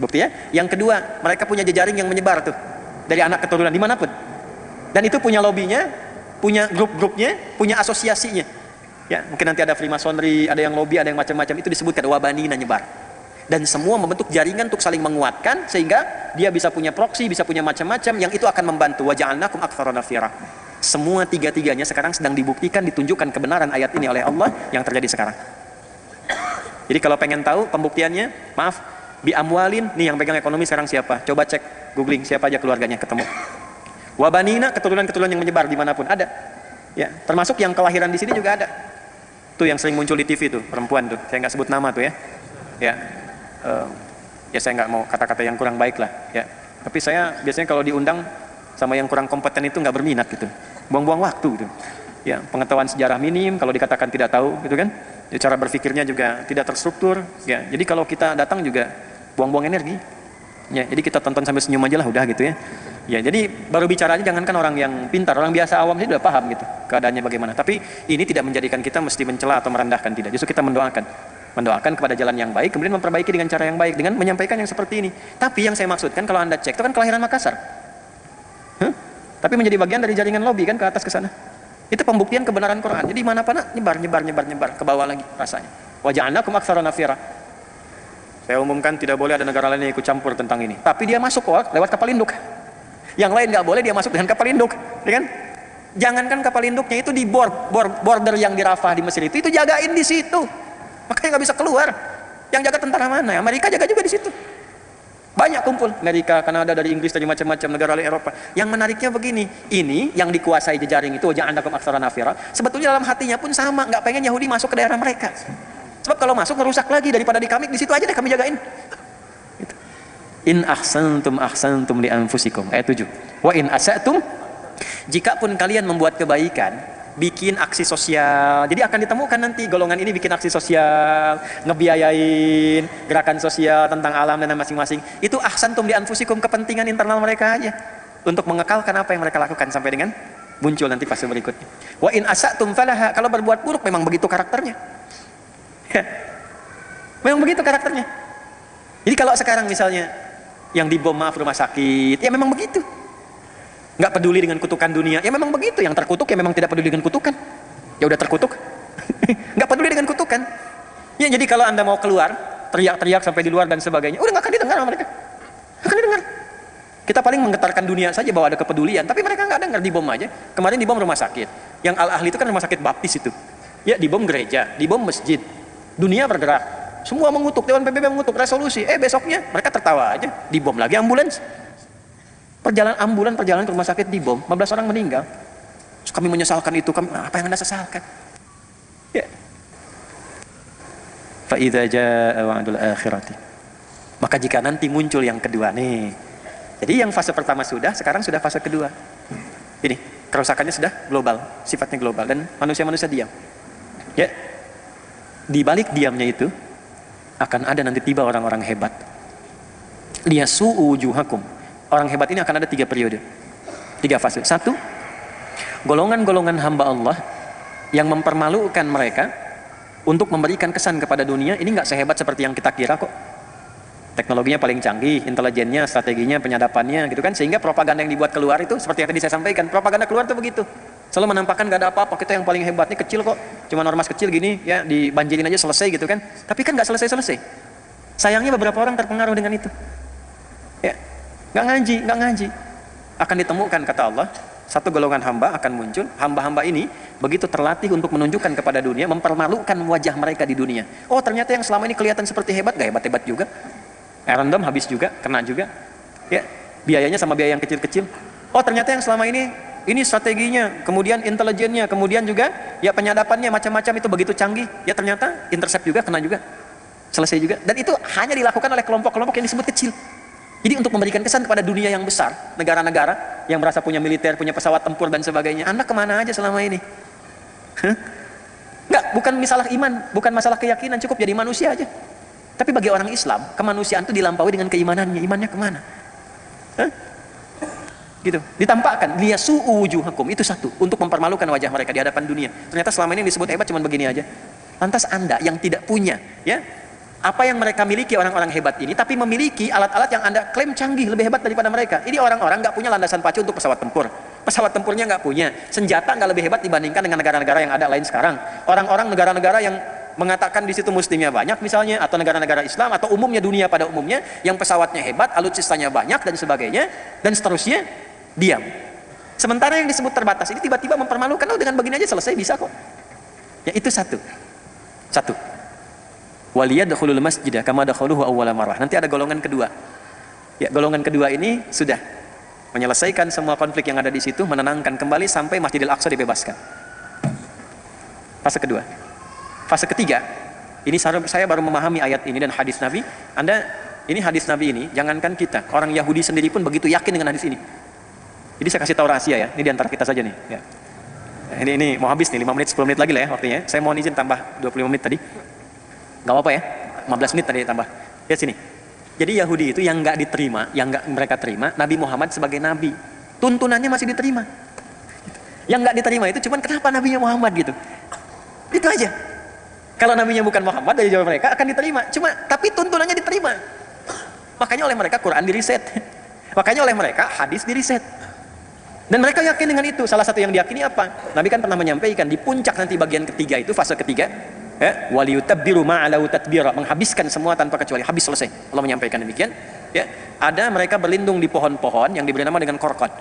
Bukti ya. Yang kedua, mereka punya jejaring yang menyebar tuh dari anak keturunan dimanapun. Dan itu punya lobbynya, punya grup-grupnya, punya asosiasinya. Ya, mungkin nanti ada Freemasonry, ada yang lobby, ada yang macam-macam. Itu disebutkan wabanina, nyebar. Dan semua membentuk jaringan untuk saling menguatkan sehingga dia bisa punya proksi, bisa punya macam-macam yang itu akan membantu. Wa ja'alnakum aktsara nafira. Semua tiga-tiganya sekarang sedang dibuktikan, ditunjukkan kebenaran ayat ini oleh Allah yang terjadi sekarang. Jadi kalau pengen tahu pembuktiannya, maaf, bi amwalin, nih yang pegang ekonomi sekarang siapa? Coba cek, googling siapa aja keluarganya, ketemu. Wabanina, keturunan-keturunan yang menyebar dimanapun ada. Ya, termasuk yang kelahiran di sini juga ada. Tuh yang sering muncul di TV tuh, perempuan tuh. Saya nggak sebut nama tuh ya. Ya, ya saya nggak mau kata-kata yang kurang baik lah. Ya, tapi saya biasanya kalau diundang sama yang kurang kompeten itu nggak berminat gitu. Buang-buang waktu gitu. Ya, pengetahuan sejarah minim, kalau dikatakan tidak tahu gitu kan. Ya, cara berpikirnya juga tidak terstruktur. Ya, jadi kalau kita datang juga buang-buang energi. Ya, jadi kita tonton sambil senyum aja lah udah gitu ya. Ya, jadi baru bicaranya jangankan orang yang pintar, orang biasa awam sih udah paham gitu keadaannya bagaimana. Tapi ini tidak menjadikan kita mesti mencela atau merendahkan, tidak. Justru kita mendoakan kepada jalan yang baik, kemudian memperbaiki dengan cara yang baik, dengan menyampaikan yang seperti ini. Tapi yang saya maksudkan kalau Anda cek itu kan kelahiran Makassar. Tapi menjadi bagian dari jaringan lobby kan ke atas ke sana. Itu pembuktian kebenaran Quran. Jadi mana mana nyebar ke bawah lagi rasanya. Wa ja'alnakum aktsara nafira. Saya umumkan tidak boleh ada negara lain yang ikut campur tentang ini. Tapi dia masuk kok lewat kapal induk. Yang lain nggak boleh dia masuk dengan kapal induk, ya kan? Jangankan kapal induknya itu di border yang di Rafah di Mesir itu jagain di situ. Makanya nggak bisa keluar. Yang jaga tentara mana? Amerika jaga juga di situ. Banyak kumpul Amerika, Kanada, dari Inggris, dari macam-macam negara lain Eropa. Yang menariknya begini, ini yang dikuasai jejaring itu ja'alnakum aktsara nafira. Sebetulnya dalam hatinya pun sama, nggak pengen Yahudi masuk ke daerah mereka. Sebab kalau masuk ngerusak lagi, daripada di kami, di situ aja deh kami jagain. Gitu. In ahsantum li anfusikum. Ayat 7. Wa in asatum, jikapun kalian membuat kebaikan, bikin aksi sosial. Jadi akan ditemukan nanti golongan ini bikin aksi sosial, ngebiayain gerakan sosial tentang alam dan masing-masing. Itu ahsantum li anfusikum, kepentingan internal mereka aja untuk mengekalkan apa yang mereka lakukan sampai dengan muncul nanti fase berikutnya. Wa in asatum falaha, kalau berbuat buruk memang begitu karakternya. Memang begitu karakternya. Jadi kalau sekarang misalnya yang dibom rumah sakit, ya memang begitu. Nggak peduli dengan kutukan dunia, ya memang begitu. Yang terkutuk ya memang tidak peduli dengan kutukan. Ya udah terkutuk. Nggak peduli dengan kutukan. Ya jadi kalau Anda mau keluar, teriak-teriak sampai di luar dan sebagainya, udah nggak akan didengar sama mereka. Nggak akan didengar. Kita paling menggetarkan dunia saja bahwa ada kepedulian, tapi mereka nggak dengar, dibom aja. Kemarin dibom rumah sakit. Yang Al-Ahli itu kan rumah sakit baptis itu. Ya dibom gereja, dibom masjid. Dunia bergerak, semua mengutuk, Dewan PBB mengutuk, resolusi. Besoknya mereka tertawa aja, dibom lagi ambulans. Perjalanan ke rumah sakit dibom, 15 orang meninggal. Terus kami menyesalkan itu, apa yang Anda sesalkan? Ya. Fa idza jaa wa'dul akhirati. Maka jika nanti muncul yang kedua nih. Jadi yang fase pertama sudah, sekarang sudah fase kedua. Ini, kerusakannya sudah global, sifatnya global dan manusia-manusia diam. Ya. Di balik diamnya itu akan ada nanti tiba orang-orang hebat. Liyasu'u wujuhakum. Orang hebat ini akan ada 3 periode, 3 fase. 1, golongan-golongan hamba Allah yang mempermalukan mereka untuk memberikan kesan kepada dunia. Ini nggak sehebat seperti yang kita kira kok. Teknologinya paling canggih, intelijennya, strateginya, penyadapannya, gitu kan. Sehingga propaganda yang dibuat keluar itu seperti yang tadi saya sampaikan. Propaganda keluar tuh begitu. Selalu menampakkan gak ada apa-apa, kita yang paling hebat, ini kecil kok, cuma ormas kecil gini, ya dibanjirin aja selesai gitu kan. Tapi kan gak selesai-selesai. Sayangnya beberapa orang terpengaruh dengan itu. Ya, gak ngaji. Akan ditemukan, kata Allah, satu golongan hamba akan muncul. Hamba-hamba ini begitu terlatih untuk menunjukkan kepada dunia, mempermalukan wajah mereka di dunia. Oh ternyata yang selama ini kelihatan seperti hebat, gak hebat-hebat juga. Random habis juga, kena juga. Ya, biayanya sama biaya yang kecil-kecil. Oh ternyata yang selama ini strateginya, kemudian intelijennya, kemudian juga ya penyadapannya macam-macam itu begitu canggih, ya ternyata intercept juga, kena juga, selesai juga. Dan itu hanya dilakukan oleh kelompok-kelompok yang disebut kecil. Jadi untuk memberikan kesan kepada dunia yang besar, negara-negara yang merasa punya militer, punya pesawat tempur dan sebagainya. Anda kemana aja selama ini? Enggak, bukan masalah iman, bukan masalah keyakinan, cukup jadi manusia aja. Tapi bagi orang Islam, kemanusiaan itu dilampaui dengan keimanannya. Imannya kemana? Gitu, ditampakkan liyasu'u wujuhakum, itu satu, untuk mempermalukan wajah mereka di hadapan dunia. Ternyata selama ini yang disebut hebat cuma begini aja. Lantas Anda yang tidak punya, ya, apa yang mereka miliki orang-orang hebat ini, tapi memiliki alat-alat yang Anda klaim canggih, lebih hebat daripada mereka. Ini orang-orang nggak punya landasan pacu untuk pesawat tempur. Pesawat tempurnya nggak punya, senjata nggak lebih hebat dibandingkan dengan negara-negara yang ada lain sekarang. Orang-orang negara-negara yang mengatakan di situ muslimnya banyak misalnya, atau negara-negara Islam, atau umumnya dunia pada umumnya, yang pesawatnya hebat, alutsistanya banyak dan sebagainya, dan seterusnya, diam. Sementara yang disebut terbatas ini tiba-tiba mempermalukan, oh dengan begini aja selesai, bisa kok. Ya itu satu. Waliyadkhulul masjidah kama dakhaluhu awwala marrah. Nanti ada golongan kedua. Ya, golongan kedua ini sudah menyelesaikan semua konflik yang ada di situ, menenangkan kembali sampai Masjidil Aqsa dibebaskan. Fase kedua. Fase ketiga, ini saya baru memahami ayat ini dan hadis Nabi. Ini hadis Nabi ini, jangankan kita, orang Yahudi sendiri pun begitu yakin dengan hadis ini. Jadi saya kasih tahu rahasia ya, ini diantara kita saja nih. Ya. Ini mau habis nih, 5 menit, 10 menit lagi lah ya waktunya. Saya mohon izin tambah 25 menit tadi. Gak apa-apa ya, 15 menit tadi tambah. Lihat sini. Jadi Yahudi itu yang nggak diterima, yang nggak mereka terima, Nabi Muhammad sebagai nabi. Tuntunannya masih diterima. Yang nggak diterima itu cuman kenapa nabinya Muhammad gitu. Itu aja. Kalau nabinya bukan Muhammad dari jawab mereka akan diterima. Tapi tuntunannya diterima. Makanya oleh mereka Quran diriset. Makanya oleh mereka hadis diriset. Dan mereka yakin dengan itu. Salah satu yang diyakini apa? Nabi kan pernah menyampaikan di puncak nanti bagian ketiga itu, fase ketiga, waliyutabbiru ma'alau tatbira, menghabiskan semua tanpa kecuali, habis, selesai. Allah menyampaikan demikian. Ya, ada mereka berlindung di pohon-pohon yang diberi nama dengan korkod.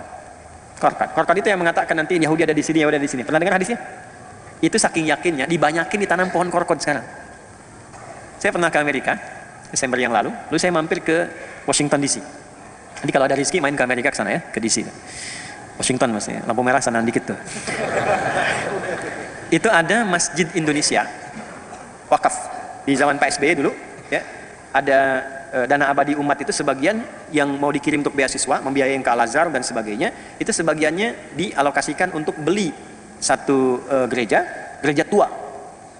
Korkod itu yang mengatakan nanti Yahudi ada di sini, Yahudi ada di sini. Pernah dengar hadisnya? Itu saking yakinnya dibanyakin ditanam pohon korkod sekarang. Saya pernah ke Amerika Desember yang lalu saya mampir ke Washington DC. Jadi kalau ada rezeki main ke Amerika ke sana ya, ke DC. Washington maksudnya, lampu merah sana dikit tuh. Itu ada Masjid Indonesia wakaf di zaman Pak SBY dulu, ya. Ada dana abadi umat itu sebagian yang mau dikirim untuk beasiswa, membiayai ke Al-Azhar dan sebagainya, itu sebagiannya dialokasikan untuk beli satu gereja tua,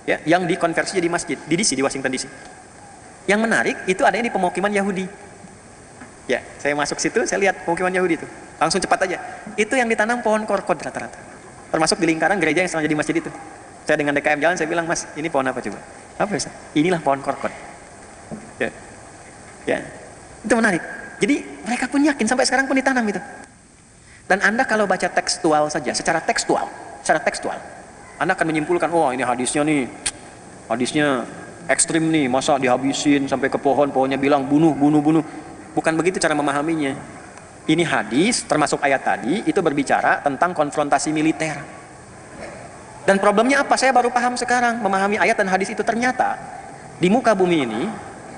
ya, yang dikonversi jadi masjid di DC, di Washington DC. Yang menarik itu adanya di pemukiman Yahudi. Ya, saya masuk situ, saya lihat pemukiman Yahudi itu. Langsung cepat aja. Itu yang ditanam pohon korkod rata-rata. Termasuk di lingkaran gereja yang sekarang jadi masjid itu. Saya dengan DKM jalan, saya bilang, "Mas, ini pohon apa coba?" "Apa ya? Inilah pohon korkod." Ya. Ya. Itu menarik. Jadi mereka pun yakin sampai sekarang pun ditanam itu. Dan Anda kalau baca tekstual saja, secara tekstual, Anda akan menyimpulkan, "Oh, ini hadisnya nih. Hadisnya ekstrim nih, masa dihabisin sampai ke pohonnya bilang bunuh." Bukan begitu cara memahaminya. Ini hadis, termasuk ayat tadi, itu berbicara tentang konfrontasi militer. Dan problemnya apa? Saya baru paham sekarang, memahami ayat dan hadis itu. Ternyata di muka bumi ini,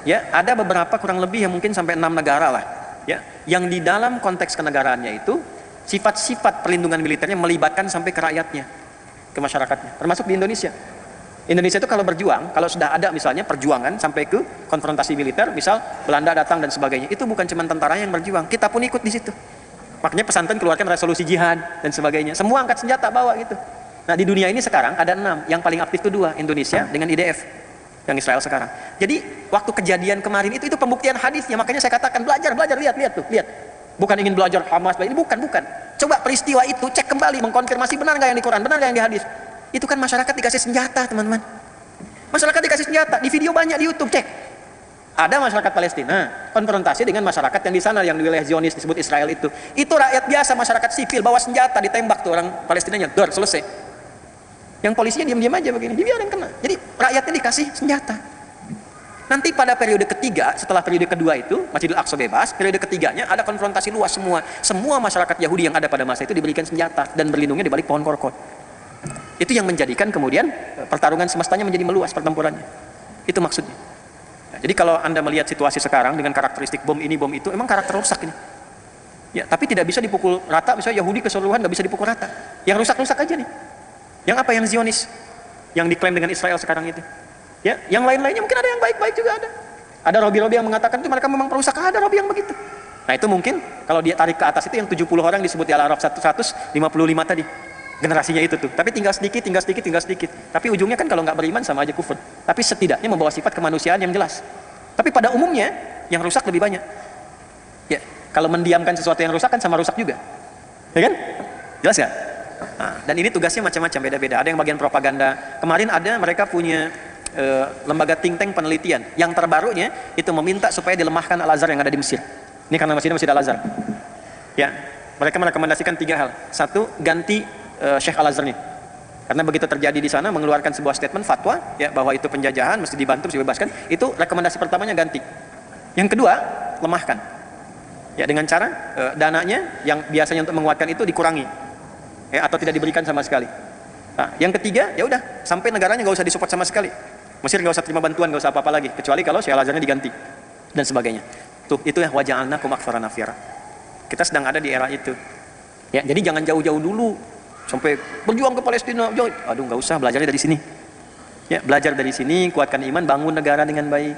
ya, ada beberapa kurang lebih yang mungkin sampai 6 negara lah, ya, yang di dalam konteks kenegaraannya itu sifat-sifat perlindungan militernya melibatkan sampai ke rakyatnya, ke masyarakatnya, termasuk di Indonesia. Indonesia itu kalau berjuang, kalau sudah ada misalnya perjuangan sampai ke konfrontasi militer, misal Belanda datang dan sebagainya, itu bukan cuma tentara yang berjuang, kita pun ikut di situ. Makanya pesantren keluarkan resolusi jihad dan sebagainya, semua angkat senjata bawa gitu. Nah, di dunia ini sekarang ada 6, yang paling aktif itu 2, Indonesia dengan IDF yang Israel sekarang. Jadi waktu kejadian kemarin itu pembuktian hadisnya. Makanya saya katakan belajar, lihat bukan ingin belajar Hamas, ini bukan. Coba peristiwa itu cek kembali, mengkonfirmasi benar nggak yang di Quran, benar nggak yang di hadis. Itu kan masyarakat dikasih senjata, teman-teman. Masyarakat dikasih senjata, di video banyak di YouTube, cek. Ada masyarakat Palestina konfrontasi dengan masyarakat yang di sana, yang di wilayah Zionis disebut Israel itu. Itu rakyat biasa, masyarakat sipil bawa senjata, ditembak tuh orang Palestinanya, dor, selesai. Yang polisinya diam-diam aja begini, dibiarin kena. Jadi rakyatnya dikasih senjata. Nanti pada periode ketiga, setelah periode kedua itu Masjidil Aqsa bebas, periode ketiganya ada konfrontasi luas semua masyarakat Yahudi yang ada pada masa itu diberikan senjata dan berlindungnya di balik pohon korkod. Itu yang menjadikan kemudian pertarungan semestanya menjadi meluas pertempurannya. Itu maksudnya. Nah, jadi kalau Anda melihat situasi sekarang dengan karakteristik bom ini, bom itu, emang karakter rusak ini. Ya, tapi tidak bisa dipukul rata, misalnya Yahudi keseluruhan nggak bisa dipukul rata. Yang rusak-rusak aja nih. Yang apa? Yang Zionis, yang diklaim dengan Israel sekarang itu. Ya, yang lain-lainnya mungkin ada yang baik-baik juga ada. Ada Robi-Robi yang mengatakan itu mereka memang perusak, ada Robi yang begitu. Nah, itu mungkin kalau dia tarik ke atas itu yang 70 orang disebut di Al-Araf 155 tadi. Generasinya itu tuh. Tapi tinggal sedikit. Tapi ujungnya kan kalau nggak beriman sama aja kufur. Tapi setidaknya membawa sifat kemanusiaan yang jelas. Tapi pada umumnya yang rusak lebih banyak. Ya, kalau mendiamkan sesuatu yang rusak kan sama rusak juga. Ya kan? Jelas nggak? Nah, dan ini tugasnya macam-macam, beda-beda. Ada yang bagian propaganda. Kemarin ada mereka punya lembaga think tank penelitian. Yang terbarunya itu meminta supaya dilemahkan Al-Azhar yang ada di Mesir. Ini karena Masjid Al-Azhar. Ya, mereka merekomendasikan 3 hal. 1, ganti Syekh Al-Azhar nih. Karena begitu terjadi di sana mengeluarkan sebuah statement fatwa ya bahwa itu penjajahan, mesti dibantu, mesti dibebaskan. Itu rekomendasi pertamanya ganti. Yang kedua, lemahkan. Ya, dengan cara dananya yang biasanya untuk menguatkan itu dikurangi. Ya, atau tidak diberikan sama sekali. Nah, yang ketiga, ya udah, sampai negaranya nggak usah disupport sama sekali. Mesir nggak usah terima bantuan, nggak usah apa-apa lagi, kecuali kalau Syekh Al-Azharnya diganti dan sebagainya. Tuh, itu ya waja'alnakum aktsara nafira. Kita sedang ada di era itu. Ya, jadi jangan jauh-jauh dulu sampai berjuang ke Palestina. Aduh, nggak usah, belajarnya dari sini. Ya, belajar dari sini, kuatkan iman, bangun negara dengan baik,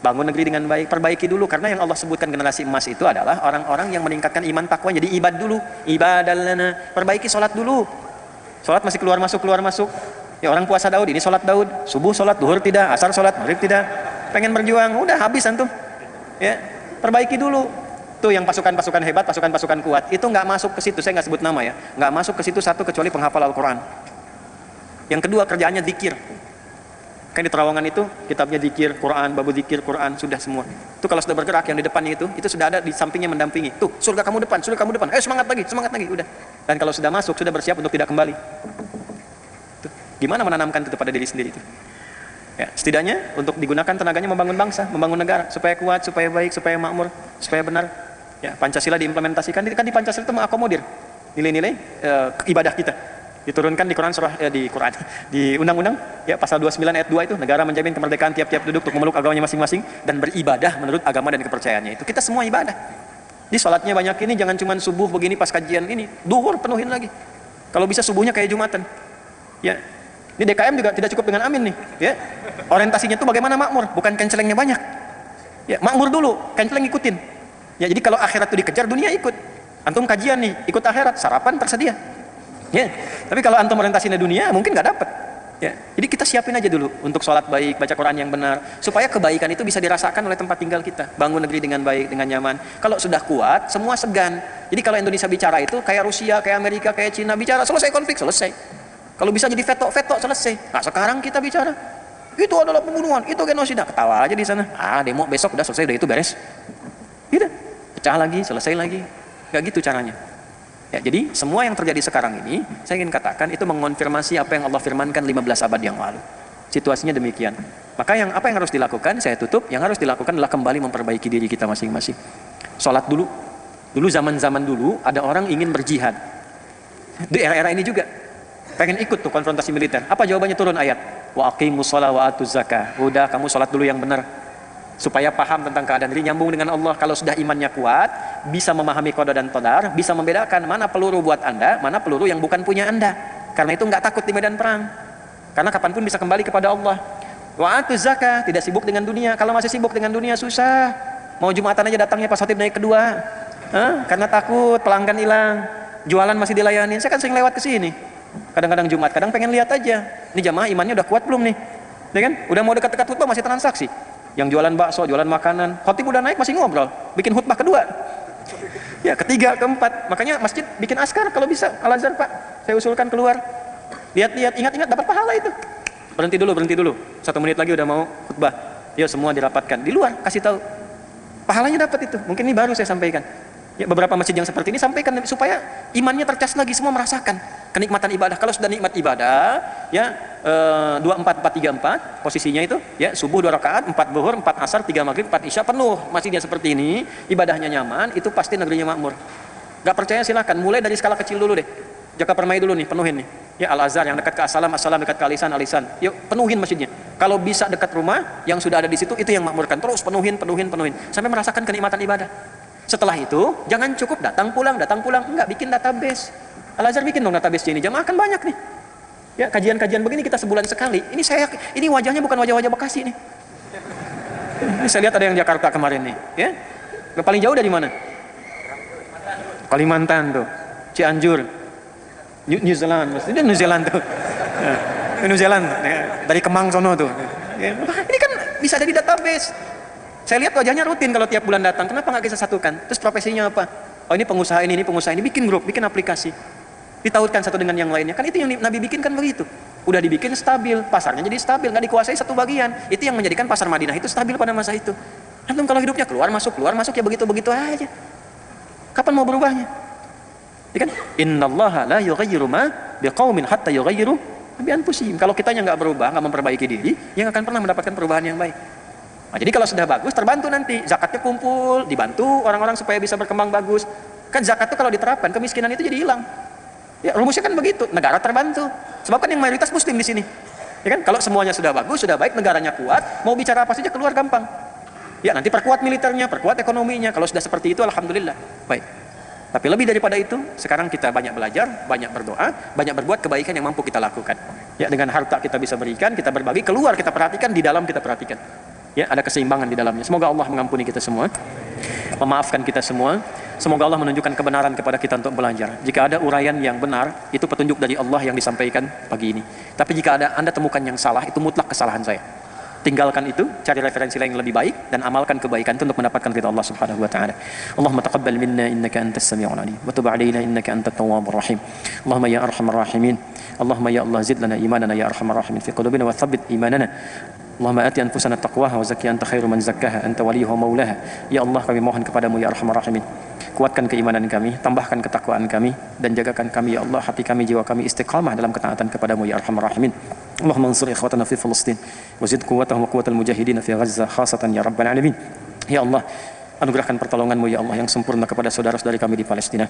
bangun negeri dengan baik, perbaiki dulu. Karena yang Allah sebutkan generasi emas itu adalah orang-orang yang meningkatkan iman takwa. Jadi ibad dulu, ibadallana, perbaiki sholat dulu. Sholat masih keluar masuk. Ya, orang puasa Daud, ini sholat Daud, subuh sholat, duhur tidak, asar sholat, maghrib tidak. Pengen berjuang, udah habis antum. Ya, perbaiki dulu. Tuh yang pasukan-pasukan hebat, pasukan-pasukan kuat, itu nggak masuk ke situ, saya nggak sebut nama ya, nggak masuk ke situ satu kecuali penghafal Al-Quran. Yang kedua kerjaannya zikir. Kan di terowongan itu kitabnya zikir, Quran, babu zikir, Quran, sudah semua. Itu kalau sudah bergerak yang di depannya itu sudah ada di sampingnya mendampingi. Tuh, surga kamu depan, semangat lagi, udah. Dan kalau sudah masuk, sudah bersiap untuk tidak kembali. Tuh, gimana menanamkan itu pada diri sendiri itu? Ya, setidaknya untuk digunakan tenaganya membangun bangsa, membangun negara supaya kuat, supaya baik, supaya makmur, supaya benar. Ya, Pancasila diimplementasikan, kan di Pancasila itu mengakomodir nilai-nilai ibadah kita. Diturunkan di Quran di undang-undang ya pasal 29 ayat 2 itu, negara menjamin kemerdekaan tiap-tiap duduk untuk memeluk agamanya masing-masing dan beribadah menurut agama dan kepercayaannya. Itu kita semua ibadah. Di sholatnya banyak ini, jangan cuma subuh begini pas kajian ini, duhur penuhin lagi. Kalau bisa subuhnya kayak Jumatan. Ya. Ini DKM juga tidak cukup dengan amin nih, ya. Orientasinya itu bagaimana makmur, bukan kencelengnya banyak. Ya, makmur dulu, kenceleng ikutin. Ya, jadi kalau akhirat itu dikejar, dunia ikut. Antum kajian nih, ikut akhirat, sarapan tersedia. Ya, tapi kalau antum orientasinya dunia, mungkin nggak dapat. Ya, jadi kita siapin aja dulu untuk sholat baik, baca Quran yang benar, supaya kebaikan itu bisa dirasakan oleh tempat tinggal kita. Bangun negeri dengan baik, dengan nyaman. Kalau sudah kuat, semua segan. Jadi kalau Indonesia bicara itu kayak Rusia, kayak Amerika, kayak Cina bicara, selesai konflik, selesai. Kalau bisa jadi veto selesai. Nah sekarang kita bicara, itu adalah pembunuhan, itu genosida, ketawa aja di sana. Demo besok udah selesai, udah itu beres. Gitu, pecah lagi, selesai lagi. Gak gitu caranya. Ya, jadi semua yang terjadi sekarang ini, saya ingin katakan itu mengonfirmasi apa yang Allah firmankan 15 abad yang lalu. Situasinya demikian. Maka apa yang harus dilakukan, saya tutup, yang harus dilakukan adalah kembali memperbaiki diri kita masing-masing. Sholat dulu. Dulu zaman-zaman dulu ada orang ingin berjihad. Di era-era ini juga pengen ikut tuh konfrontasi militer. Apa jawabannya? Turun ayat. Wa aqimus shalah wa atuz zakah. Udah, kamu sholat dulu yang benar. Supaya paham tentang keadaan diri, nyambung dengan Allah. Kalau sudah imannya kuat, bisa memahami qada dan qadar, bisa membedakan mana peluru buat Anda, mana peluru yang bukan punya Anda. Karena itu nggak takut di medan perang. Karena kapanpun bisa kembali kepada Allah. Wa atuz zakah, tidak sibuk dengan dunia. Kalau masih sibuk dengan dunia susah. Mau Jumatan aja datangnya pas khotib naik kedua. Karena takut pelanggan hilang. Jualan masih dilayani. Saya kan sering lewat ke sini. Kadang-kadang Jumat, kadang pengen lihat aja. Ini jamaah imannya udah kuat belum nih? Ya kan? Udah mau dekat-dekat khutbah masih transaksi. Yang jualan bakso, jualan makanan, khotib udah naik masih ngobrol, bikin khutbah kedua, ya ketiga, keempat. Makanya masjid bikin askar kalau bisa. Al-Azhar Pak, saya usulkan keluar, lihat-lihat, ingat-ingat dapat pahala itu. Berhenti dulu, 1 menit lagi udah mau khutbah. Yuk semua dirapatkan di luar, kasih tahu pahalanya dapat itu. Mungkin ini baru saya sampaikan. Ya, beberapa masjid yang seperti ini sampaikan supaya imannya tercas lagi, semua merasakan kenikmatan ibadah. Kalau sudah nikmat ibadah, ya 24-4-3-4 posisinya itu, ya subuh 2 rakaat, 4 zuhur, 4 asar, 3 maghrib, 4 isya, penuh masjidnya seperti ini, ibadahnya nyaman, itu pasti negerinya makmur. Gak percaya silakan, mulai dari skala kecil dulu deh. Jaka Permai dulu nih, penuhin nih. Ya Al-Azhar yang dekat ke As-Salam dekat ke Alisan. Yuk penuhin masjidnya. Kalau bisa dekat rumah yang sudah ada di situ, itu yang makmurkan. Terus penuhin sampai merasakan kenikmatan ibadah. Setelah itu, jangan cukup datang pulang, enggak, bikin database. Al-Azhar bikin dong database ini, jamaah kan banyak nih. Ya, kajian-kajian begini kita sebulan sekali. Ini wajahnya bukan wajah-wajah Bekasi nih. Ini saya lihat ada yang Jakarta kemarin nih, ya. Paling jauh dari mana? Kalimantan tuh, Cianjur, New Zealand, maksudnya New Zealand tuh. New Zealand, dari Kemang sono tuh. Ini kan bisa ada di database. Saya lihat wajahnya rutin kalau tiap bulan datang. Kenapa nggak kita satukan? Terus profesinya apa? Oh ini pengusaha ini, bikin grup, bikin aplikasi. Ditautkan satu dengan yang lainnya. Kan itu yang Nabi bikin kan begitu. Udah dibikin stabil, pasarnya jadi stabil, nggak dikuasai satu bagian. Itu yang menjadikan pasar Madinah itu stabil pada masa itu. Antum kalau hidupnya keluar masuk ya begitu aja. Kapan mau berubahnya? Ya kan? Innallaha la yughayyiru ma biqaumin hatta yughayyiru bi anfusihim. Kalau kitanya nggak berubah, nggak memperbaiki diri, yang akan pernah mendapatkan perubahan yang baik. Nah, jadi kalau sudah bagus, terbantu nanti. Zakatnya kumpul, dibantu orang-orang supaya bisa berkembang bagus. Kan zakat itu kalau diterapkan, kemiskinan itu jadi hilang. Ya, rumusnya kan begitu, negara terbantu. Sebab kan yang mayoritas muslim di sini. Ya kan? Kalau semuanya sudah bagus, sudah baik, negaranya kuat, mau bicara apa saja keluar gampang. Ya, nanti perkuat militernya, perkuat ekonominya. Kalau sudah seperti itu, alhamdulillah. Baik. Tapi lebih daripada itu, sekarang kita banyak belajar, banyak berdoa, banyak berbuat kebaikan yang mampu kita lakukan. Ya, dengan harta kita bisa berikan, kita berbagi, keluar kita perhatikan, di dalam kita perhatikan. Ya, ada keseimbangan di dalamnya. Semoga Allah mengampuni kita semua, memaafkan kita semua. Semoga Allah menunjukkan kebenaran kepada kita untuk belajar. Jika ada uraian yang benar, itu petunjuk dari Allah yang disampaikan pagi ini. Tapi jika ada Anda temukan yang salah, itu mutlak kesalahan saya. tinggalkan itu, cari referensi lain yang lebih baik, dan amalkan kebaikan itu untuk mendapatkan ridha Allah Subhanahu wa taala. Allahumma taqabbal minna innaka antas samiul alim wa tub alaina innaka antat tawwabur rahim. Allahumma ya arhamar rahimin, Allahumma ya Allah zid lana imanana ya arhamar rahimin fi qulubina wa thabbit imanana. Allahumma ati anfusana taqwaha wa zakkiha anta khairu man zakkaha anta waliyuha wa maulaha. Ya Allah, kami mohon kepadamu ya arhamar rahimin, kuatkan keimanan kami, tambahkan ketakwaan kami, dan jagakan kami ya Allah, hati kami, jiwa kami istiqamah dalam ketaatan kepadamu ya arhamar rahimin. Allahumma ansur ikhwatana fi Filistin wa zid quwwatahum wa quwwatal mujahidin fi Gaza khasatan ya rabbal alamin. Ya Allah, anugerahkan pertolonganmu ya Allah yang sempurna kepada saudara-saudari kami di Palestina.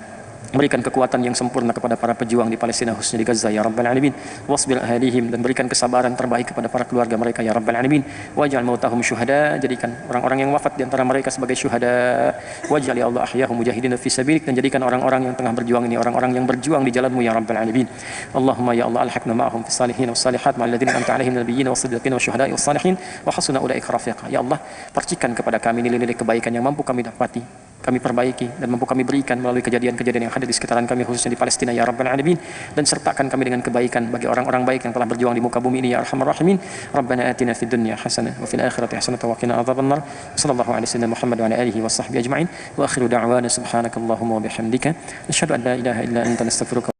Berikan kekuatan yang sempurna kepada para pejuang di Palestina, khususnya di Gaza ya rabbal alamin. Wasbir ahlihim, dan berikan kesabaran terbaik kepada para keluarga mereka ya rabbal alamin. Waj'al mautahum syuhada, jadikan orang-orang yang wafat di antara mereka sebagai syuhada. Waj'al ya Allah ahyahum mujahidin fi sabilik, dan jadikan orang-orang yang tengah berjuang ini orang-orang yang berjuang di jalanmu ya rabbal alamin. Allahumma ya Allah alhaqna ma'ahum fis salihin was salihat ma'al ladzina an'amta 'alaihim nabiyyin was siddiqin was syuhada'i was salihin wa hasuna ulaika rafiqa. Ya Allah, percikan kepada kami nilai-nilai kebaikan yang mampu kami dapati, kami perbaiki, dan mampu kami berikan melalui kejadian-kejadian yang ada di sekitaran kami, khususnya di Palestina ya rabbal alamin. Dan sertakan kami dengan kebaikan bagi orang-orang baik yang telah berjuang di muka bumi ini ya arhamar rahimin. Rabbana atina fid dunya hasanah wa fil akhirati hasanah wa qina adzabannar. Sallallahu alaihi wasallam Muhammad wa ala alihi wa sahbihi ajma'in. Wa akhiru da'wana subhanakallahumma wa bihamdika, asyhadu an la ilaha illa anta, nastaghfiruka